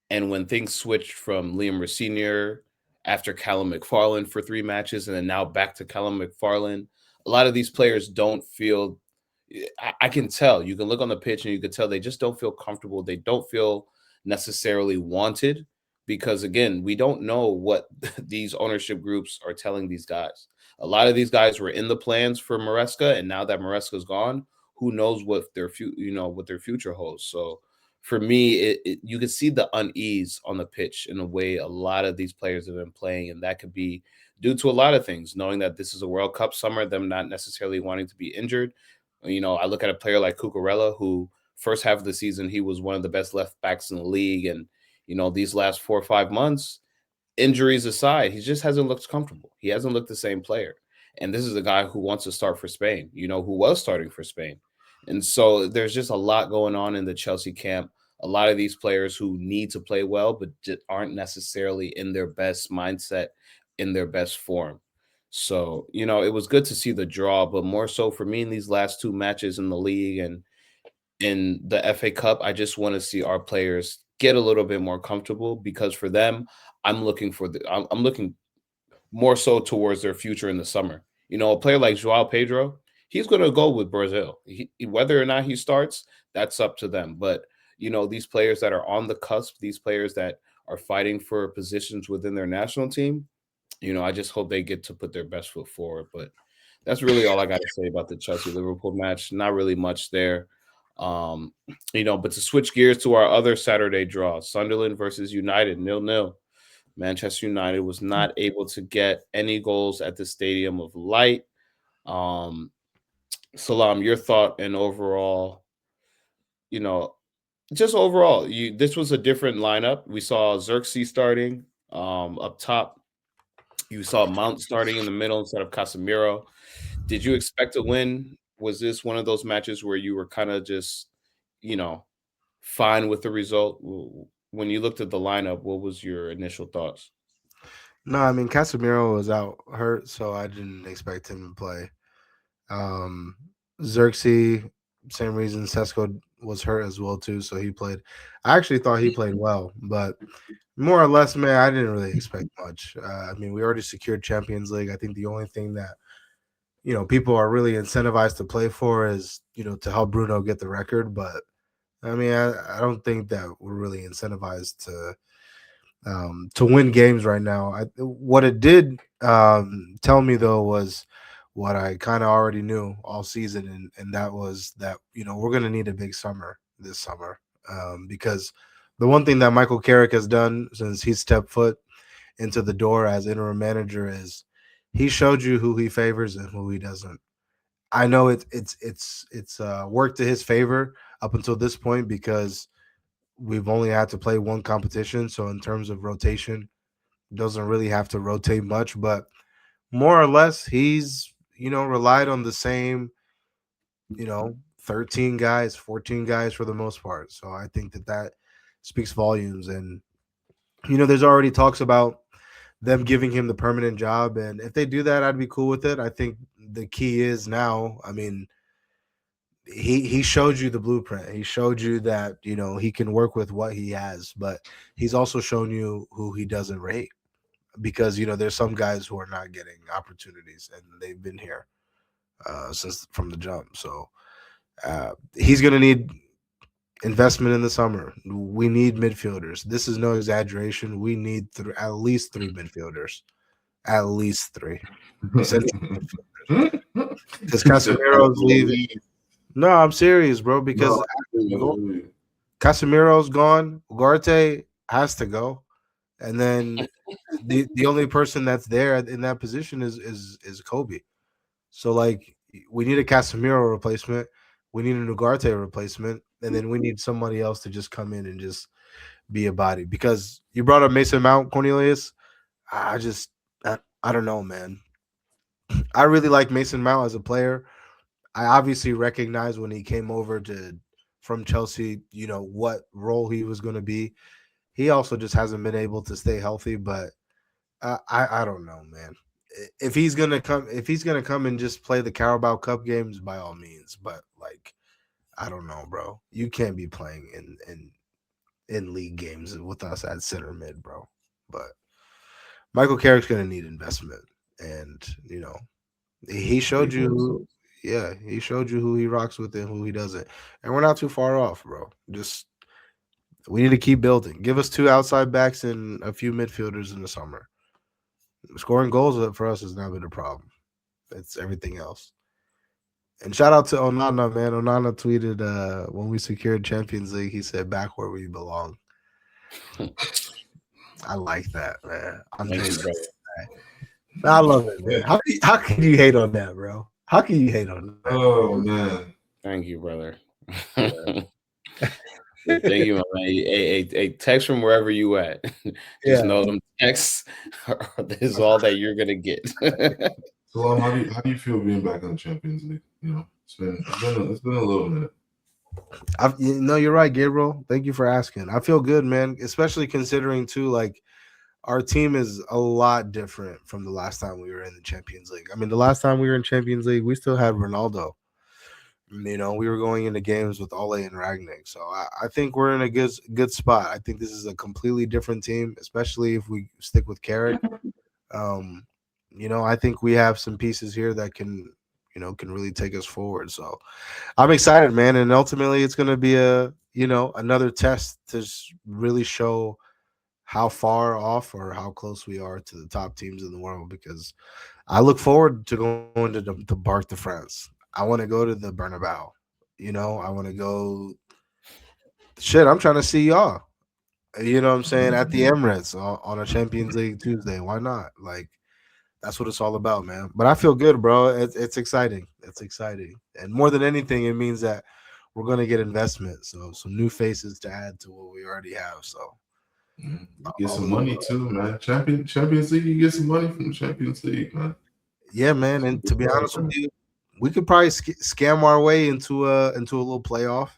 And when things switched from Liam Rossinier after Callum McFarlane for 3 matches and then now back to Callum McFarlane, a lot of these players don't feel I can tell. You can look on the pitch and you can tell they just don't feel comfortable. They don't feel necessarily wanted because again, we don't know what these ownership groups are telling these guys. A lot of these guys were in the plans for Maresca, and now that Maresca's gone, who knows what their future holds. So for me, you can see the unease on the pitch in a way a lot of these players have been playing, and that could be due to a lot of things, knowing that this is a World Cup summer, them not necessarily wanting to be injured. I look at a player like Cucurella, who first half of the season, he was one of the best left backs in the league. And, these last 4 or 5 months, injuries aside, he just hasn't looked comfortable. He hasn't looked the same player. And this is a guy who wants to start for Spain, who was starting for Spain. And so there's just a lot going on in the Chelsea camp. A lot of these players who need to play well, but just aren't necessarily in their best mindset, in their best form. So, it was good to see the draw, but more so for me in these last 2 matches in the league and in the FA Cup, I just want to see our players get a little bit more comfortable because for them, I'm looking more so towards their future in the summer. A player like Joao Pedro, he's going to go with Brazil. Whether or not he starts, that's up to them. But these players that are on the cusp, these players that are fighting for positions within their national team, I just hope they get to put their best foot forward. But that's really all I got to say about the Chelsea-Liverpool match. Not really much there. But to switch gears to our other Saturday draw, Sunderland versus United, 0-0. Manchester United was not able to get any goals at the Stadium of Light. Salam, your thought and overall, just overall, this was a different lineup. We saw Xerxes starting up top. You saw Mount starting in the middle instead of Casemiro. Did you expect to win? Was this one of those matches where you were kind of just, fine with the result? When you looked at the lineup, what was your initial thoughts? No, I mean Casemiro was out hurt, so I didn't expect him to play. Xerxes, same reason. Sesko was hurt as well too, so he played. I actually thought he played well, but more or less, man, I didn't really expect much. I mean, we already secured Champions League. I think the only thing that people are really incentivized to play for is to help Bruno get the record. But I mean, I don't think that we're really incentivized to win games right now. What it did tell me though was what I kind of already knew all season, and that was that we're going to need a big summer this summer, because the one thing that Michael Carrick has done since he stepped foot into the door as interim manager is he showed you who he favors and who he doesn't. I know it's worked to his favor up until this point because we've only had to play one competition. So in terms of rotation, doesn't really have to rotate much, but more or less he's, relied on the same, 13 guys, 14 guys for the most part. So I think that speaks volumes. And, there's already talks about them giving him the permanent job. And if they do that, I'd be cool with it. I think the key is now, I mean, he showed you the blueprint. He showed you that, he can work with what he has, but he's also shown you who he doesn't rate because, there's some guys who are not getting opportunities and they've been here since from the jump. So he's going to need investment in the summer. We need midfielders. This is no exaggeration. We need at least 3 midfielders. At least 3. Because Casemiro's leaving. No, I'm serious, bro. Because Casemiro's gone. Ugarte has to go, and then the only person that's there in that position is Kobe. So like, we need a Casemiro replacement. We need an Ugarte replacement, and then we need somebody else to just come in and just be a body. Because you brought up Mason Mount, Cornelius. I don't know, man. I really like Mason Mount as a player. I obviously recognize when he came over from Chelsea, what role he was going to be. He also just hasn't been able to stay healthy, but I don't know, man. If he's gonna come and just play the Carabao Cup games, by all means. But like, I don't know, bro. You can't be playing in league games with us at center mid, bro. But Michael Carrick's gonna need investment, and he showed you. Yeah, he showed you who he rocks with and who he doesn't. And we're not too far off, bro. Just we need to keep building. Give us 2 outside backs and a few midfielders in the summer. Scoring goals for us has not been a problem. It's everything else. And shout out to Onana, man. Onana tweeted when we secured Champions League, he said, "Back where we belong." I like that, man. I love it, man. How can you hate on that, bro? How can you hate on that? Oh man! Thank you, brother. Thank you, my man. A text from wherever you at. Just know them texts is all that you're gonna get. So, how do you feel being back in the Champions League? It's been a little minute. You're right, Gabriel. Thank you for asking. I feel good, man. Especially considering too, like, our team is a lot different from the last time we were in the Champions League. I mean, the last time we were in Champions League, we still had Ronaldo. We were going into games with Ole and Ragnick. So I think we're in a good spot. I think this is a completely different team, especially if we stick with Carrick. I think we have some pieces here that can, can really take us forward. So I'm excited, man. And ultimately, it's going to be another test to really show how far off or how close we are to the top teams in the world, because I look forward to going to the Parc de France. I want to go to the Bernabeu. I want to go. Shit, I'm trying to see y'all. You know what I'm saying? At the Emirates on a Champions League Tuesday. Why not? Like, that's what it's all about, man. But I feel good, bro. It's exciting. It's exciting. And more than anything, it means that we're going to get investment. So some new faces to add to what we already have. So you get some money too, man. Champions League, you get some money from the Champions League, man. Yeah, man. And to be honest with you, we could probably scam our way into a little playoff.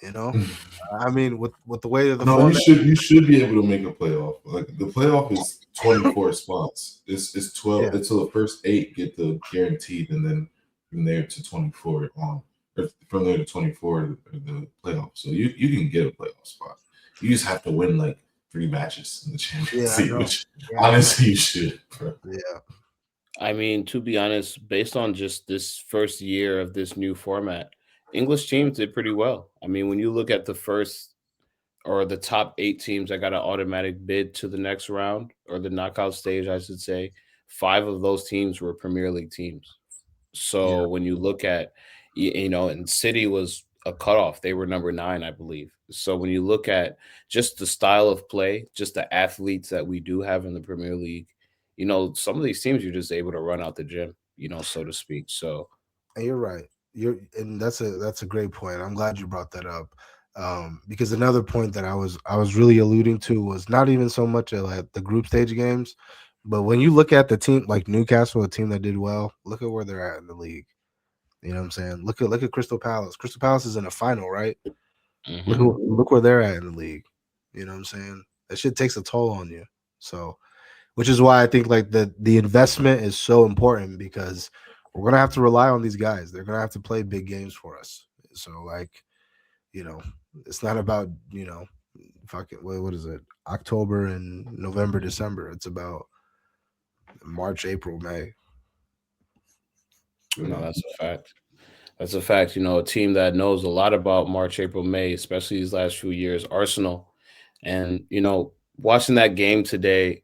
I mean, with the way of the format, you should be able to make a playoff. Like, the playoff is 24 spots. It's 12 until the first 8 get the guaranteed, and then from there to 24 on, or from there to 24 the playoff. So you can get a playoff spot. You just have to win like 3 matches in the Champions League, which honestly you should, bro. Yeah. I mean, to be honest, based on just this first year of this new format, English teams did pretty well. I mean, when you look at the first or the top 8 teams that got an automatic bid to the next round, or the knockout stage, I should say, 5 of those teams were Premier League teams. So when you look at, and City was a cutoff. They were number 9, I believe. So when you look at just the style of play, just the athletes that we do have in the Premier League, some of these teams you're just able to run out the gym, so to speak. So, and you're right. And that's a great point. I'm glad you brought that up, because another point that I was really alluding to was not even so much at the group stage games, but when you look at the team like Newcastle, a team that did well, look at where they're at in the league. You know what I'm saying? Look at Crystal Palace. Crystal Palace is in a final, right? mm-hmm. Look where they're at in the league. You know what I'm saying? That shit takes a toll on you. So, which is why I think like the investment is so important, because we're gonna have to rely on these guys. They're gonna have to play big games for us. So like, it's not about fucking what is it? October and November, December. It's about March, April, May. No, that's a fact. That's a fact. A team that knows a lot about March, April, May, especially these last few years, Arsenal. And, watching that game today,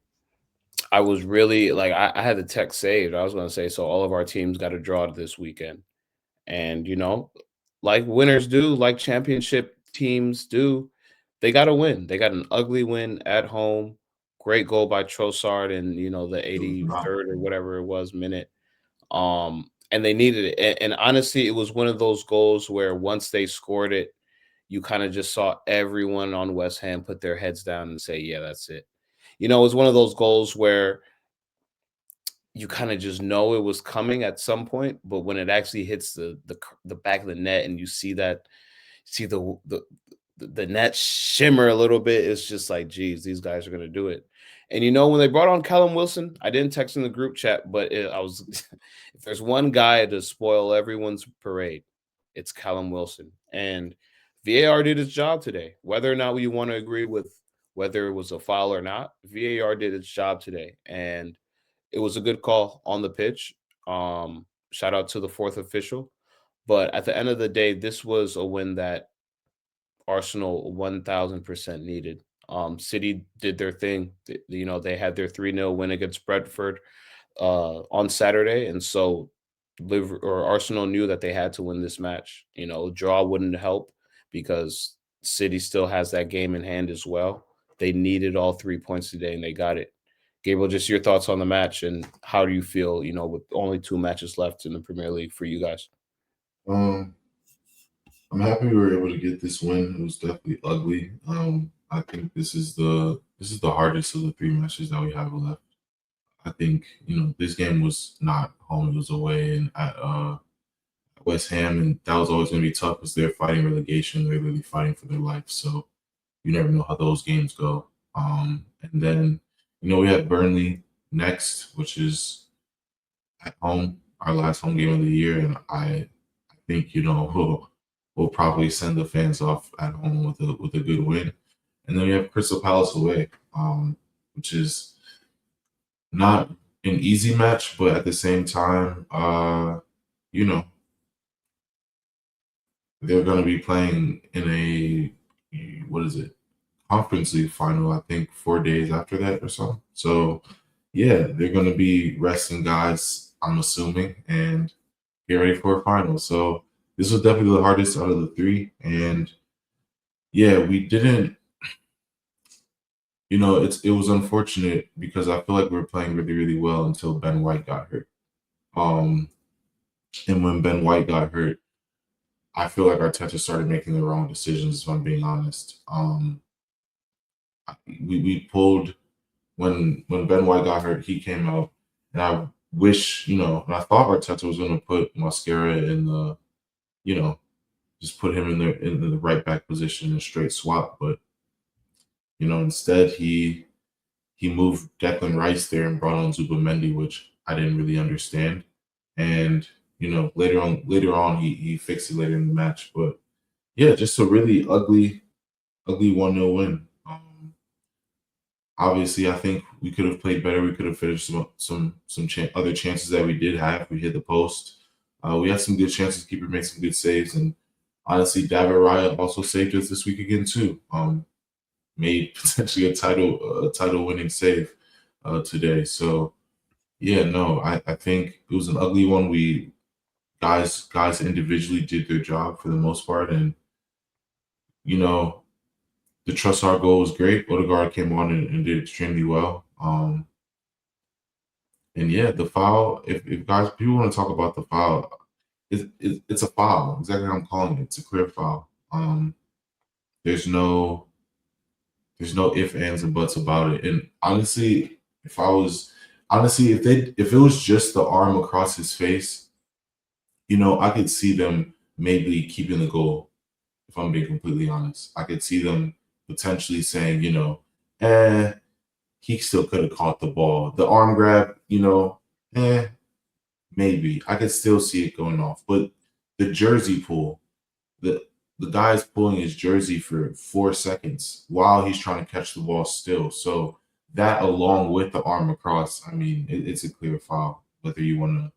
I was really like, I had the text saved. I was going to say, so all of our teams got a draw this weekend. And, like winners do, like championship teams do, they got to win. They got an ugly win at home. Great goal by Trossard in, the 83rd or whatever it was minute. And they needed it. And honestly, it was one of those goals where once they scored it, you kind of just saw everyone on West Ham put their heads down and say, yeah, that's it. It was one of those goals where you kind of just know it was coming at some point, but when it actually hits the back of the net and you see the net shimmer a little bit, it's just like, geez, these guys are going to do it. And when they brought on Callum Wilson, I didn't text in the group chat, but if there's one guy to spoil everyone's parade, it's Callum Wilson. And VAR did its job today. Whether or not you want to agree with whether it was a foul or not, VAR did its job today. And it was a good call on the pitch. Shout out to the 4th official. But at the end of the day, this was a win that Arsenal 1,000% needed. City did their thing. They had their 3-0 win against Brentford on Saturday. And so Arsenal knew that they had to win this match. Draw wouldn't help because City still has that game in hand as well. They needed all 3 points today and they got it. Gabriel, just your thoughts on the match and how do you feel, with only 2 matches left in the Premier League for you guys? I'm happy we were able to get this win. It was definitely ugly. I think this is the hardest of the 3 matches that we have left. I think this game was not home; it was away and at West Ham, and that was always going to be tough because they're fighting relegation. They're really fighting for their life, so you never know how those games go. And then we have Burnley next, which is at home, our last home game of the year, and I think we'll probably send the fans off at home with a good win. And then we have Crystal Palace away, which is not an easy match, but at the same time, you know, they're going to be playing in a, what is it, Conference League final, I think 4 days after that or so. So, yeah, they're going to be resting guys, I'm assuming, and get ready for a final. So this was definitely the hardest out of the three. And yeah, we didn't, it was unfortunate because I feel like we were playing really, really well until Ben White got hurt. And when Ben White got hurt, I feel like Arteta started making the wrong decisions, if I'm being honest. We pulled when Ben White got hurt, he came out, and I wish, and I thought Arteta was going to put Mascara in the, just put him in the right back position in a straight swap, but instead he moved Declan Rice there and brought on Zubamendi, which I didn't really understand, and later on he fixed it later in the match, but yeah, just a really ugly 1-0 win. Obviously, I think we could have played better. We could have finished some other chances that we did have. We hit the post. We had some good chances. Keeper made some good saves, and honestly, David Raya also saved us this week again too. Made potentially a title winning save today. So yeah, no, I think it was an ugly one. Guys individually did their job for the most part, and the Trossard goal was great. Odegaard came on and did extremely well. And yeah, the foul. If guys, people want to talk about the foul, it's a foul. Exactly how I'm calling it. It's a clear foul. There's no ifs, ands, and buts about it. And honestly, if it was just the arm across his face, I could see them maybe keeping the goal. If I'm being completely honest, I could see them potentially saying, he still could have caught the ball. The arm grab, maybe. I could still see it going off. But the jersey pull, the guy's pulling his jersey for 4 seconds while he's trying to catch the ball still. So that along with the arm across, I mean, it's a clear foul. Whether you want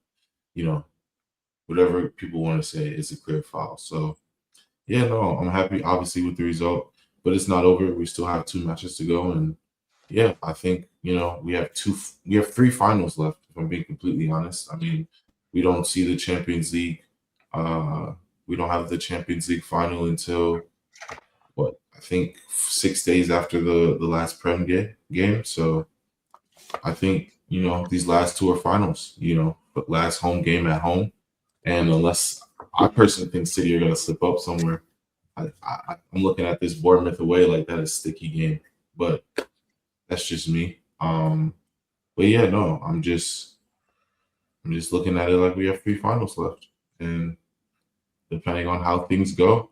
to, whatever people want to say, it's a clear foul. So yeah, no, I'm happy, obviously, with the result, but it's not over. We still have 2 matches to go, and yeah, I think we have 3 finals left. If I'm being completely honest, I mean, we don't see the Champions League. We don't have the Champions League final until what I think 6 days after the last Prem game. So I think these last 2 are finals. But last home game at home, and unless I personally think City are going to slip up somewhere. I'm looking at this Bournemouth away like that is a sticky game, but that's just me. But yeah, no, I'm just looking at it like we have 3 finals left, and depending on how things go,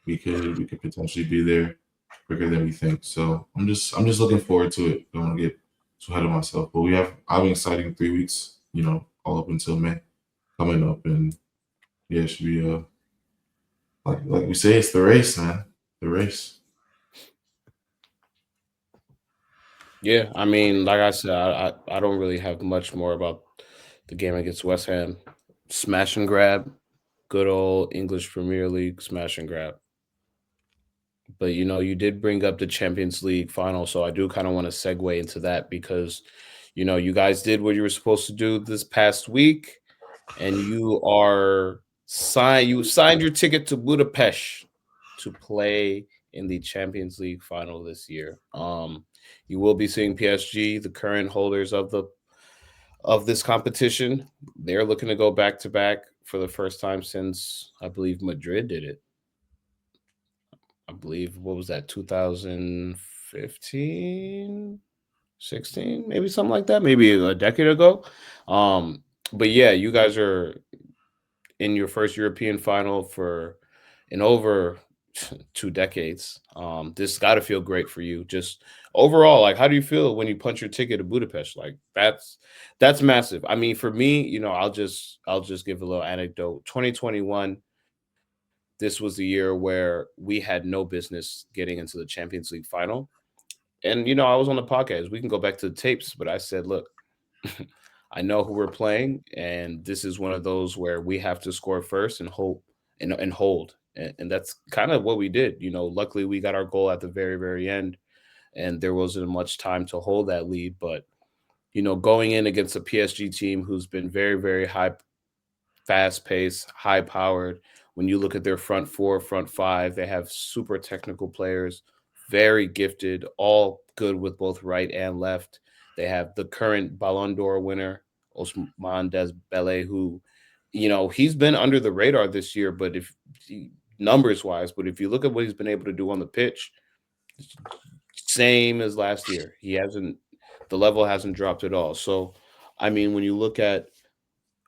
we could potentially be there quicker than we think. So I'm just looking forward to it. Don't want to get too ahead of myself, but I have an exciting 3 weeks, all up until May coming up, and yeah, it should be like we say, it's the race, man. The race. Yeah, I mean, like I said, I don't really have much more about the game against West Ham. Smash and grab, good old English Premier League smash and grab. But you did bring up the Champions League final, so I do kind of want to segue into that because you guys did what you were supposed to do this past week, and you signed your ticket to Budapest to play in the Champions League final this year. You will be seeing PSG, the current holders of this competition. They're looking to go back to back for the first time since I believe Madrid did it. I believe, what was that, 2015, 16, maybe something like that, maybe a decade ago. But yeah, you guys are in your first European final in over 2 decades. This got to feel great for you. Just overall, like, how do you feel when you punch your ticket to Budapest? Like, that's massive. I mean, for me, I'll just give a little anecdote. 2021. This was the year where we had no business getting into the Champions League final. And, I was on the podcast. We can go back to the tapes, but I said, look, I know who we're playing, and this is one of those where we have to score first and hope and hold. And that's kind of what we did. Luckily we got our goal at the very, very end, and there wasn't much time to hold that lead. But, going in against a PSG team who's been very, very high, fast paced, high powered. When you look at their front four, front five, they have super technical players, very gifted, all good with both right and left. They have the current Ballon d'Or winner, Ousmane Dembele, who, he's been under the radar this year, but numbers wise, but if you look at what he's been able to do on the pitch, same as last year. The level hasn't dropped at all. So, I mean, when you look at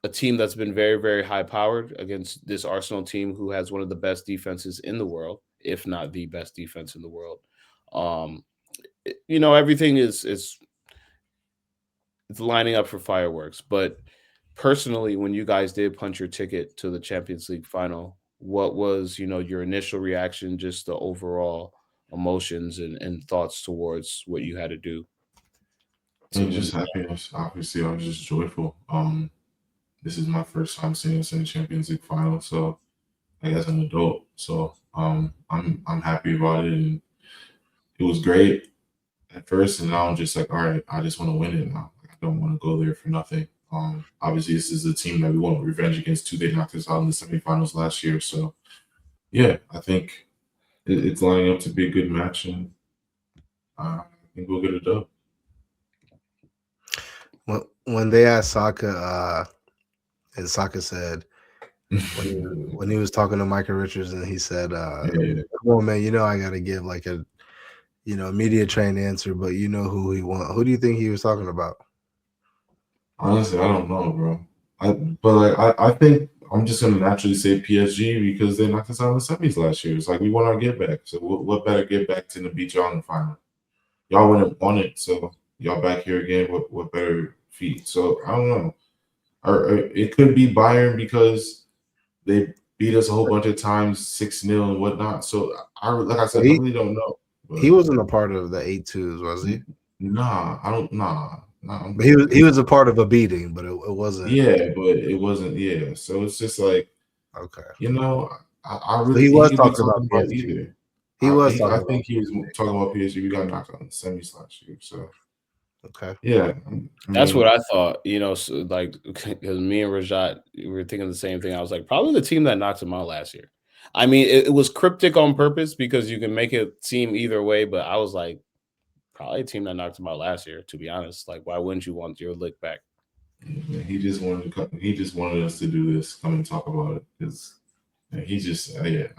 a team that's been very, very high powered against this Arsenal team who has one of the best defenses in the world, if not the best defense in the world. Everything is it's lining up for fireworks. But personally, when you guys did punch your ticket to the Champions League final, what was, your initial reaction, just the overall emotions and thoughts towards what you had to do? And just happiness. Obviously, I was just joyful. This is my first time seeing us in the Champions League final, so I guess I'm an adult. So I'm happy about it, and it was great at first, and now I'm just like, all right, I just want to win it now. I don't want to go there for nothing. Obviously, this is a team that we want revenge against too. They knocked us out in the semifinals last year, so yeah, I think it's lining up to be a good match, and I think we'll get a dub. When they asked Saka, and Saka said when he was talking to Micah Richards, and he said, "Come on, man, I got to give like a media trained answer, but who he want. Who do you think he was talking about?" Honestly, I don't know, bro. I think I'm just gonna naturally say PSG because they knocked us out in the semis last year. It's like we won our get back. So what better get back than to beat y'all in the final? Y'all wouldn't want it, so y'all back here again. What better feat? So I don't know. Or it could be Bayern because they beat us a whole bunch of times, 6-0 and whatnot. So like I said, I really don't know. But he wasn't a part of the 8-2s, was he? Nah, I don't. Nah. But he was a part of a beating, but it wasn't. Yeah, but it wasn't. Yeah, so it's just like, okay, I really he was talking about PSG. Either. I think he was talking about PSG. We got knocked out in the semis last year, so okay, yeah, that's what I thought. So like because me and Rajat we were thinking the same thing. I was like, probably the team that knocked him out last year. I mean, it was cryptic on purpose because you can make it seem either way, but I was like, probably a team that knocked him out last year, to be honest. Like, why wouldn't you want your lick back? Yeah, he just wanted to come, he just wanted us to do this, come and talk about it, because he just I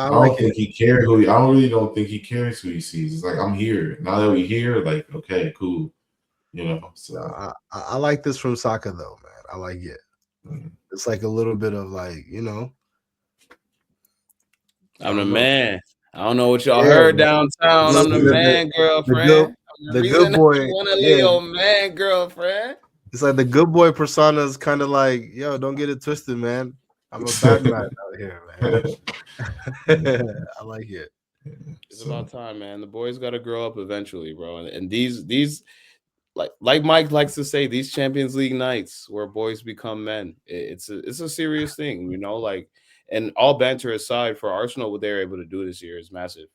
don't think he cares I don't think he cares who he sees. It's like, I'm here now that we're here. Like, okay, cool, So I like this from Saka though, man. I like it. It's like a little bit of like I'm the man. I don't know what y'all heard downtown. I'm the man, girlfriend. The good boy. Man, girlfriend. It's like the good boy persona is kind of like, yo, don't get it twisted, man. I'm a bad man out here, man. I like it. It's about time, man. The boys got to grow up eventually, bro. And these like Mike likes to say, these Champions League nights where boys become men. It's a serious thing, like. And all banter aside, for Arsenal, what they're able to do this year is massive.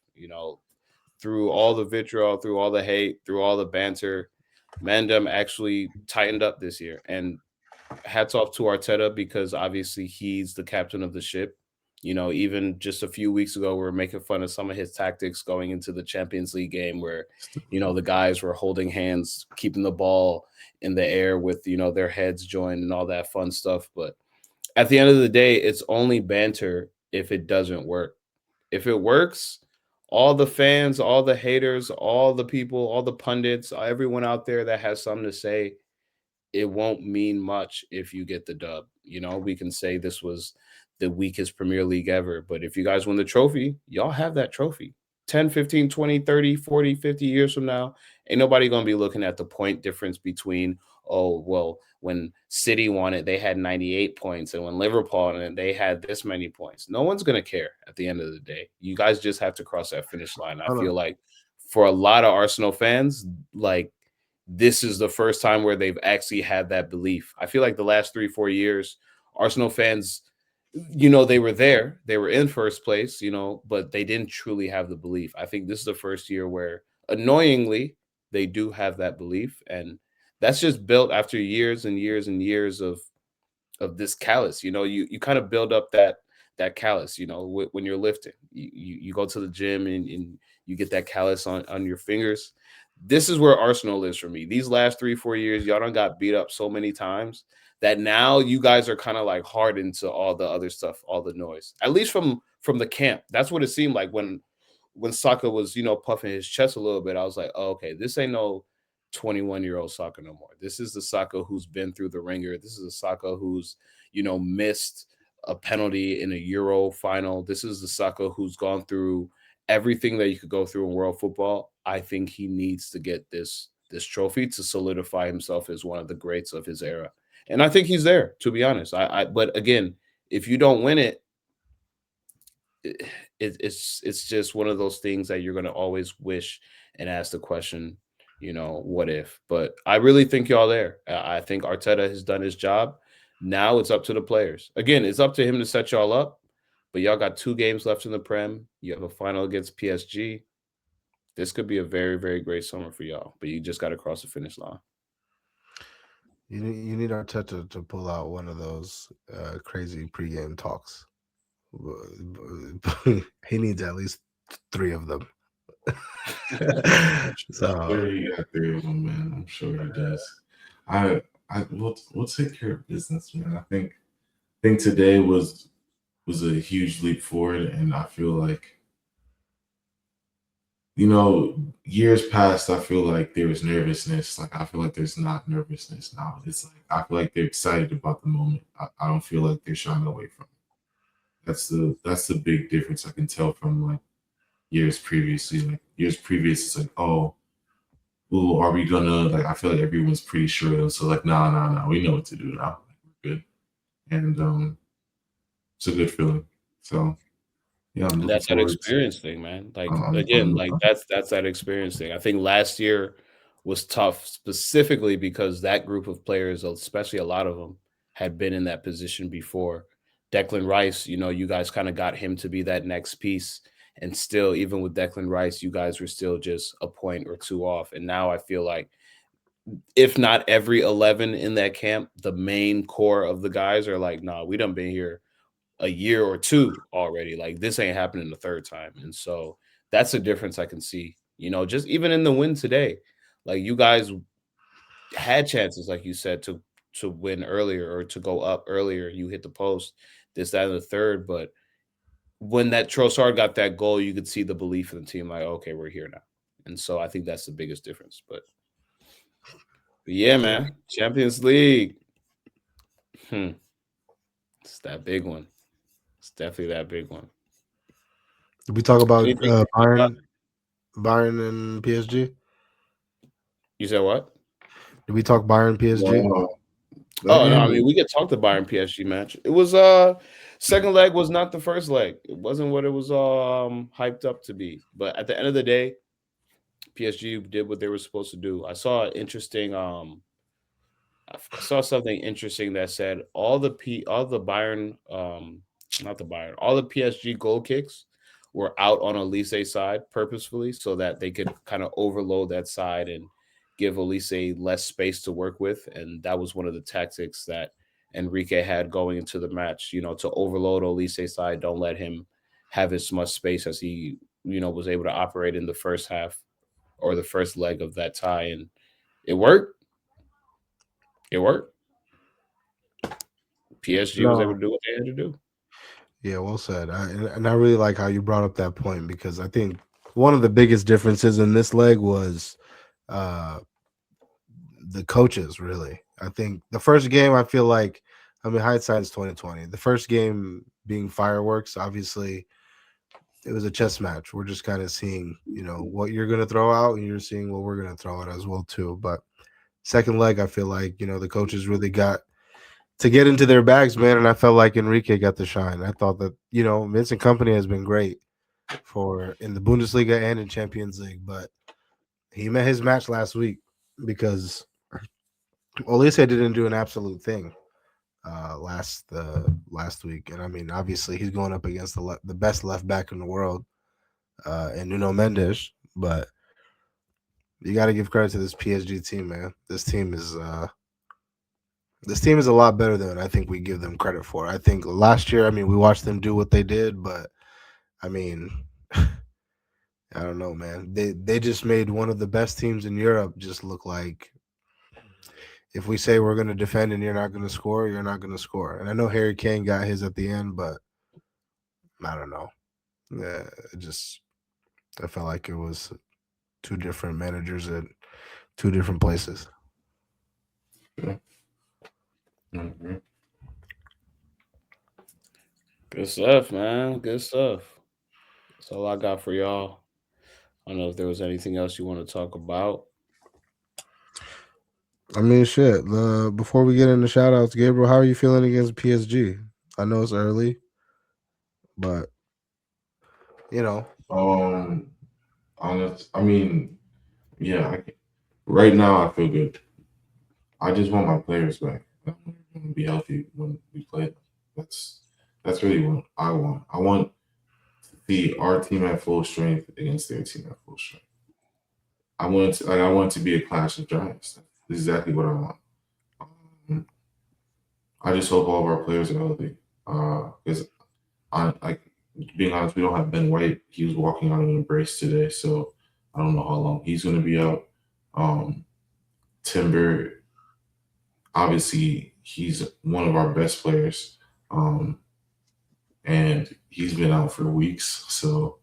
Through all the vitriol, through all the hate, through all the banter, Mandem actually tightened up this year. And hats off to Arteta, because obviously he's the captain of the ship. Even just a few weeks ago, we were making fun of some of his tactics going into the Champions League game where, the guys were holding hands, keeping the ball in the air with, their heads joined and all that fun stuff. But at the end of the day, it's only banter if it doesn't work. If it works, all the fans, all the haters, all the people, all the pundits, everyone out there that has something to say, it won't mean much if you get the dub. We can say this was the weakest Premier League ever, but if you guys win the trophy, y'all have that trophy. 10, 15, 20, 30, 40, 50 years from now, ain't nobody going to be looking at the point difference between, oh, well, when City won it, they had 98 points. And when Liverpool won it, they had this many points. No one's going to care at the end of the day. You guys just have to cross that finish line. I feel like for a lot of Arsenal fans, like, this is the first time where they've actually had that belief. I feel like the last 3-4 years, Arsenal fans, they were there, they were in first place, but they didn't truly have the belief. I think this is the first year where, annoyingly, they do have that belief, and that's just built after years and years and years of this callus. You kind of build up that callus. When you're lifting, you go to the gym and you get that callus on your fingers. This is where Arsenal is for me. These last 3-4 years, y'all done got beat up so many times that now you guys are kind of like hardened to all the other stuff, all the noise. At least from the camp, that's what it seemed like when Saka was, puffing his chest a little bit. I was like, oh, okay, this ain't no 21-year-old Saka no more. This is the Saka who's been through the ringer. This is the Saka who's, missed a penalty in a Euro final. This is the Saka who's gone through everything that you could go through in world football. I think he needs to get this trophy to solidify himself as one of the greats of his era. And I think he's there, to be honest. But again, if you don't win it, it's just one of those things that you're going to always wish and ask the question, what if? But I really think y'all there. I think Arteta has done his job. Now it's up to the players. Again, it's up to him to set y'all up. But y'all got 2 games left in the Prem. You have a final against PSG. This could be a very, very great summer for y'all. But you just got to cross the finish line. You need Arteta to pull out one of those crazy pregame talks. He needs at least 3 of them. So he got 3 of them, man. I'm sure he does. We'll take care of business, man. I think today was a huge leap forward, and I feel like, years past, I feel like there was nervousness. Like, I feel like there's not nervousness now. It's like I feel like they're excited about the moment. I don't feel like they're shying away from it. That's the big difference I can tell from like years previously. Like years previous, it's like, oh, well, are we gonna like? I feel like everyone's pretty sure. So like, nah, we know what to do now. We're good, and it's a good feeling. So. Yeah, And that's that experience thing, man. Like again, like that's that experience thing. I think last year was tough specifically because that group of players, especially a lot of them, had been in that position before. Declan Rice, you guys kind of got him to be that next piece. And still, even with Declan Rice, you guys were still just a point or 2 off. And now I feel like, if not every 11 in that camp, the main core of the guys are like, nah, we done been here a year or 2 already. Like, this ain't happening the third time. And so that's a difference I can see, just even in the win today. Like, you guys had chances, like you said, to win earlier or to go up earlier. You hit the post, this, that, and the third. But when that Trossard got that goal, you could see the belief in the team, like, okay, we're here now. And so I think that's the biggest difference. But yeah, man, Champions League. It's that big one. It's definitely that big one. Did we talk about Bayern and PSG? You said what? Did we talk Bayern PSG? No, I mean, we could talk the Bayern PSG match. It was second leg was not the first leg. It wasn't what it was hyped up to be. But at the end of the day, PSG did what they were supposed to do. I saw interesting I saw something interesting that said all the Bayern not the Bayern, all the PSG goal kicks were out on Olise's side purposefully so that they could kind of overload that side and give Olise less space to work with. And that was one of the tactics that Enrique had going into the match, to overload Olise's side. Don't let him have as much space as he, was able to operate in the first half or the first leg of that tie. And it worked. It worked. PSG was able to do what they had to do. Yeah, well said. And I really like how you brought up that point, because I think one of the biggest differences in this leg was the coaches, really. I think the first game, I feel like, hindsight is 2020. The first game being fireworks, obviously, it was a chess match. We're just kind of seeing, what you're going to throw out, and you're seeing what we're going to throw out as well, too. But second leg, I feel like, the coaches really got to get into their bags, man, and I felt like Enrique got the shine. I thought that, Vincent Kompany has been great in the Bundesliga and in Champions League, but he met his match last week. because Olise didn't do an absolute thing last week, and I mean, obviously, he's going up against the best left back in the world, and Nuno Mendes, but you got to give credit to this PSG team, man. This team is a lot better than I think we give them credit for. I think last year, I mean, we watched them do what they did, but I mean, I don't know, man. They just made one of the best teams in Europe just look like, if we say we're going to defend and you're not going to score, you're not going to score. And I know Harry Kane got his at the end, but I don't know. Yeah, I felt like it was two different managers at two different places. Yeah. Mm-hmm. Good stuff, man. Good stuff. That's all I got for y'all. I don't know if there was anything else you want to talk about. I mean, shit. Before we get into shout outs, Gabriel, how are you feeling against PSG? I know it's early, but you know. I mean, yeah. Right now, I feel good. I just want my players back. I want them to be healthy when we play. That's really what I want. I want to see our team at full strength against their team at full strength. I want it to be a clash of giants. That's exactly what I want. I just hope all of our players are healthy. Because being honest, we don't have Ben White. He was walking out in a brace today, so I don't know how long he's going to be out. Timber, obviously, he's one of our best players, and he's been out for weeks. So,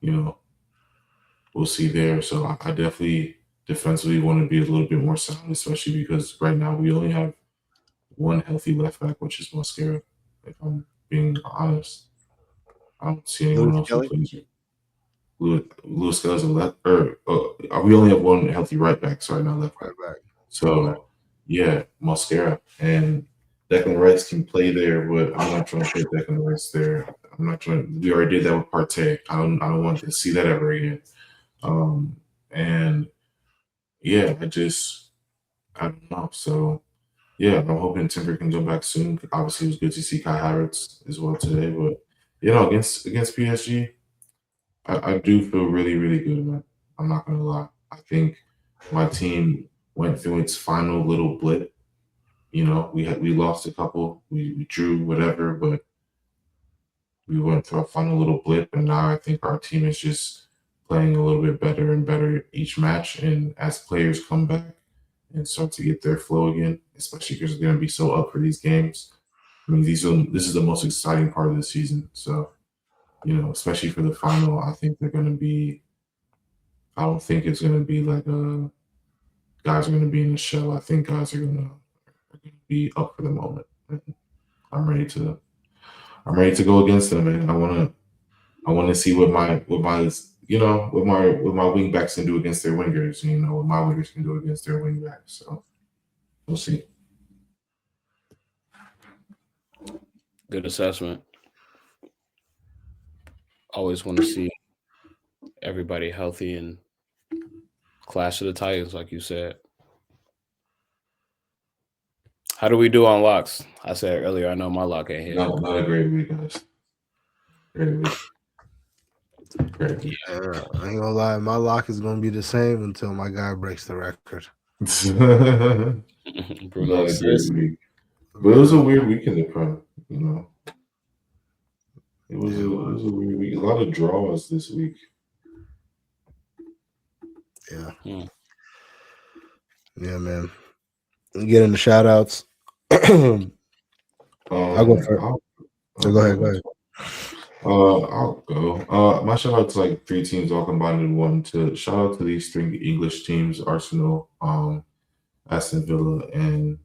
we'll see there. So I definitely defensively want to be a little bit more sound, especially because right now we only have one healthy left back, which is Mosquera. If I'm being honest, I don't see anyone else who plays it. Lewis Kelly's a left, we only have one healthy right back, sorry, not left back. So, yeah, Mosquera and Declan Rice can play there, but I'm not trying to play Declan Rice there. I'm not trying. We already did that with Partey. I don't want to see that ever again. And yeah, I don't know. So yeah, I'm hoping Timber can go back soon. Obviously, it was good to see Kai Havertz as well today, but against PSG, I do feel really, really good, man. I'm not gonna lie. I think my team went through its final little blip. We lost a couple, we drew whatever, but we went through a final little blip, and now I think our team is just playing a little bit better and better each match. And as players come back and start to get their flow again, especially because they're going to be so up for these games. I mean, this is the most exciting part of the season. So, especially for the final, I think they're going to be. I don't think it's going to be like guys are going to be in the show. I think guys are going to be up for the moment. And I'm ready to go against them, and I want to see what my wing backs can do against their wingers. What my wingers can do against their wing backs. So we'll see. Good assessment. Always want to see everybody healthy and clash of the Titans, like you said. How do we do on locks? I said earlier, I know my lock ain't hit. Not a great week, guys. Great week. Great week. Yeah, I ain't gonna lie, my lock is gonna be the same until my guy breaks the record. Bruno Not a great week. But it was a weird week in the Prem, It was a weird week. A lot of draws this week. Yeah. Hmm. Yeah, man. Get into shout outs. I'll go first. Go ahead. I'll go. My shout out to like three teams all combined in one. To shout out to these three English teams: Arsenal, Aston Villa, and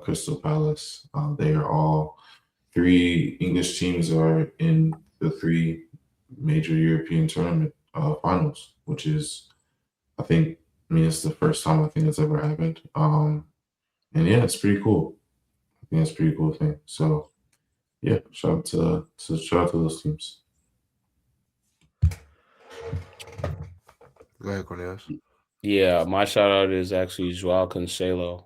Crystal Palace. They are all three English teams are in the three major European tournament finals, which is, it's the first time I think it's ever happened. And yeah, it's pretty cool. I think it's a pretty cool thing. So yeah, shout out to those teams. Go ahead, Cornelius. Yeah, my shout out is actually Joao Cancelo.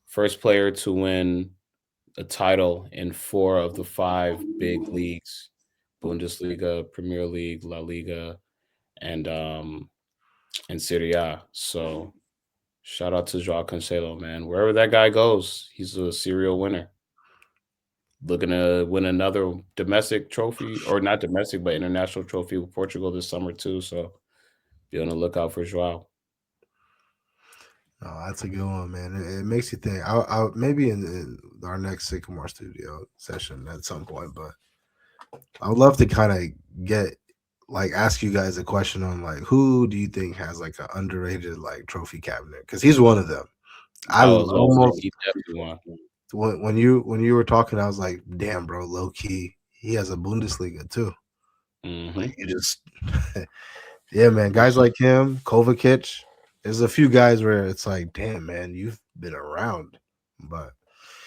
First player to win a title in 4 of the 5 big leagues: Bundesliga, Premier League, La Liga, and Serie A. So shout out to Joao Cancelo, man. Wherever that guy goes, he's a serial winner. Looking to win another domestic trophy, or not domestic, but international trophy with Portugal this summer too. So be on the lookout for Joao. Oh, that's a good one, man. It makes you think. I'll maybe in our next Sycamore Studio session at some point, but I would love to kind of ask you guys a question on like who do you think has like an underrated like trophy cabinet? Because he's one of them. I I was about to say almost he definitely won. when you were talking, I was like, damn, bro, low key, he has a Bundesliga too. Mhm. Like you just, yeah, man. Guys like him, Kovacic. There's a few guys where it's like, damn, man, you've been around, but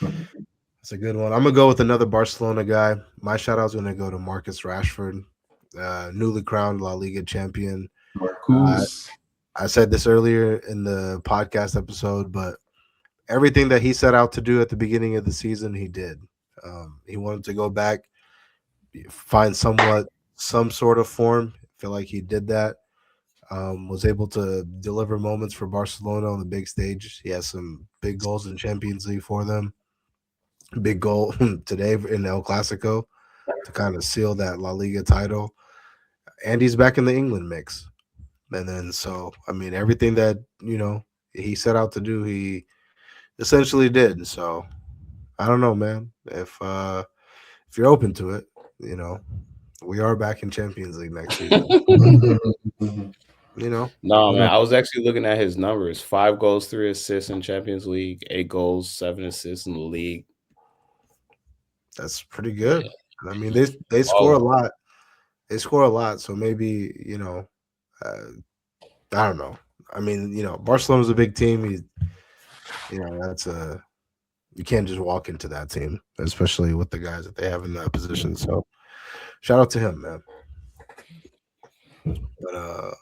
it's a good one. I'm gonna go with another Barcelona guy. My shout out's gonna go to Marcus Rashford, newly crowned La Liga champion. Marcus. I said this earlier in the podcast episode, but everything that he set out to do at the beginning of the season, he did. He wanted to go back, find some sort of form. I feel like he did that. Was able to deliver moments for Barcelona on the big stage. He has some big goals in Champions League for them. Big goal today in El Clasico to kind of seal that La Liga title. And he's back in the England mix. And then so I mean everything that, he set out to do, he essentially did. So I don't know, man. If you're open to it, we are back in Champions League next season. No, man. I was actually looking at his numbers: 5 goals, 3 assists in Champions League, 8 goals, 7 assists in the league. That's pretty good. Yeah. I mean, they score a lot. They score a lot, so maybe I don't know. I mean, Barcelona's a big team. You can't just walk into that team, especially with the guys that they have in that position. So, shout out to him, man. But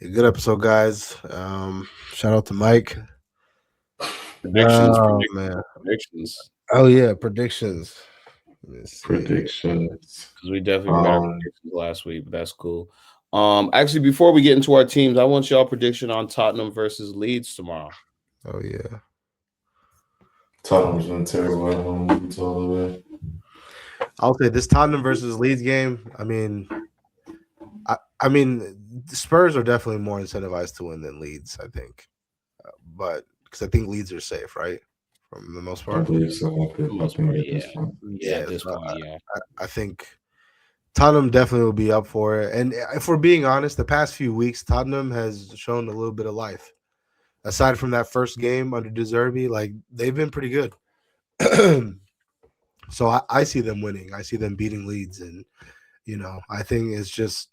a good episode, guys. Shout out to Mike. Predictions, man. predictions. Oh yeah, predictions. Predictions. Because we definitely better predictions last week, but that's cool. Actually, before we get into our teams, I want y'all prediction on Tottenham versus Leeds tomorrow. Oh yeah. Tottenham's been terrible at home. Leeds all the way. I'll say this Tottenham versus Leeds game. I mean, the Spurs are definitely more incentivized to win than Leeds. I think, but because I think Leeds are safe, right, from the most part. I believe so. I think Tottenham definitely will be up for it. And if we're being honest, the past few weeks, Tottenham has shown a little bit of life. Aside from that first game under De Zerbi, like they've been pretty good. So I see them winning. I see them beating Leeds, and I think it's just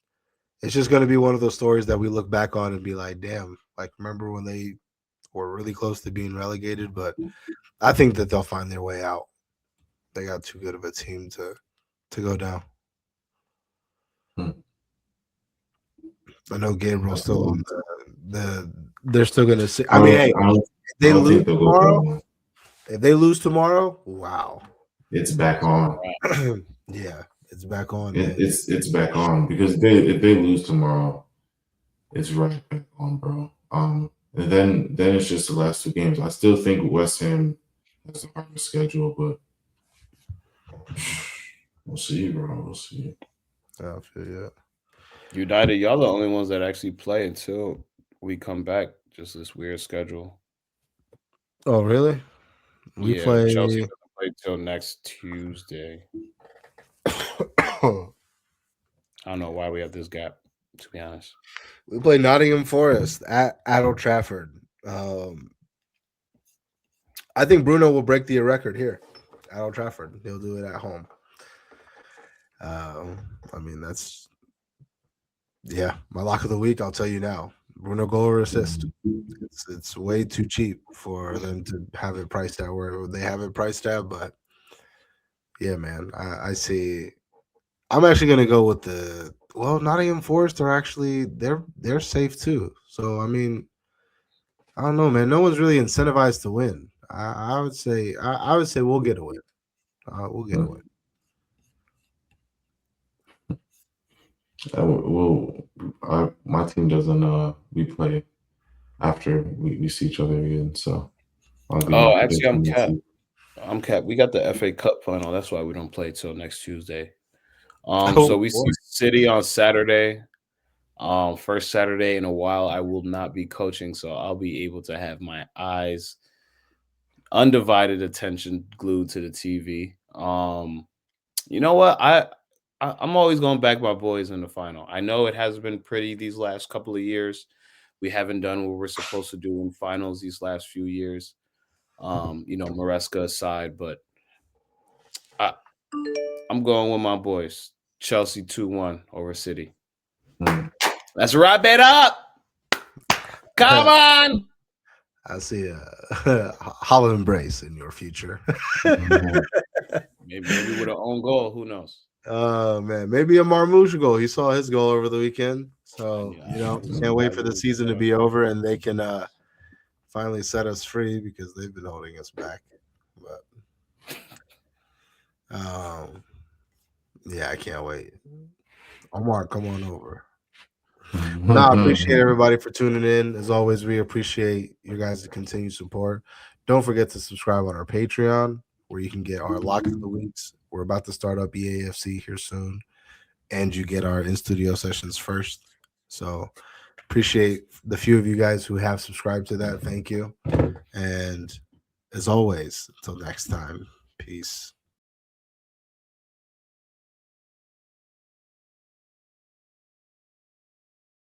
going to be one of those stories that we look back on and be like, damn, like remember when they were really close to being relegated? But I think that they'll find their way out. They got too good of a team to go down. I know Gabriel's still on they're still going to see. I mean, hey, if they lose tomorrow, wow. It's back on. Yeah, it's back on. It's back on because if they lose tomorrow, it's right back on, bro. And then it's just the last 2 games. I still think West Ham has a harder schedule, but we'll see, bro. We'll see. I feel yeah. United, y'all the only ones that actually play until we come back. Just this weird schedule. Oh, really? We play. Chelsea doesn't play till next Tuesday. I don't know why we have this gap, to be honest. We play Nottingham Forest at Old Trafford. I think Bruno will break the record here at Old Trafford. He'll do it at home. I mean, that's my lock of the week. I'll tell you now. Bruno goal or assist. It's way too cheap for them to have it priced at where they have it priced at. But yeah, man, I see. I'm actually gonna go with Nottingham Forest are actually they're safe too. So I mean, I don't know, man. No one's really incentivized to win. I would say we'll get a win. We'll get a win. My team doesn't. We play after we see each other again. So I'll be. Actually, I'm capped. I'm capped. We got the FA Cup final. That's why we don't play till next Tuesday. So we see City on Saturday. First Saturday in a while. I will not be coaching, so I'll be able to have my eyes, undivided attention glued to the TV. You know what? I'm always going back my boys in the final. I know it has been pretty these last couple of years. We haven't done what we're supposed to do in finals these last few years. Maresca aside, but I'm going with my boys. Chelsea 2-1 over City. Let's wrap it up. Come on. I see a hollow embrace in your future. maybe with an own goal. Who knows? Man, maybe a Marmouche goal. He saw his goal over the weekend. So, can't wait for the season to be over and they can finally set us free because they've been holding us back. But I can't wait. Omar, come on over. I appreciate everybody for tuning in. As always, we appreciate you guys' continued support. Don't forget to subscribe on our Patreon, where you can get our lock of the weeks. We're about to start up EAFC here soon, and you get our in-studio sessions first. So appreciate the few of you guys who have subscribed to that. Thank you. And as always, until next time, peace.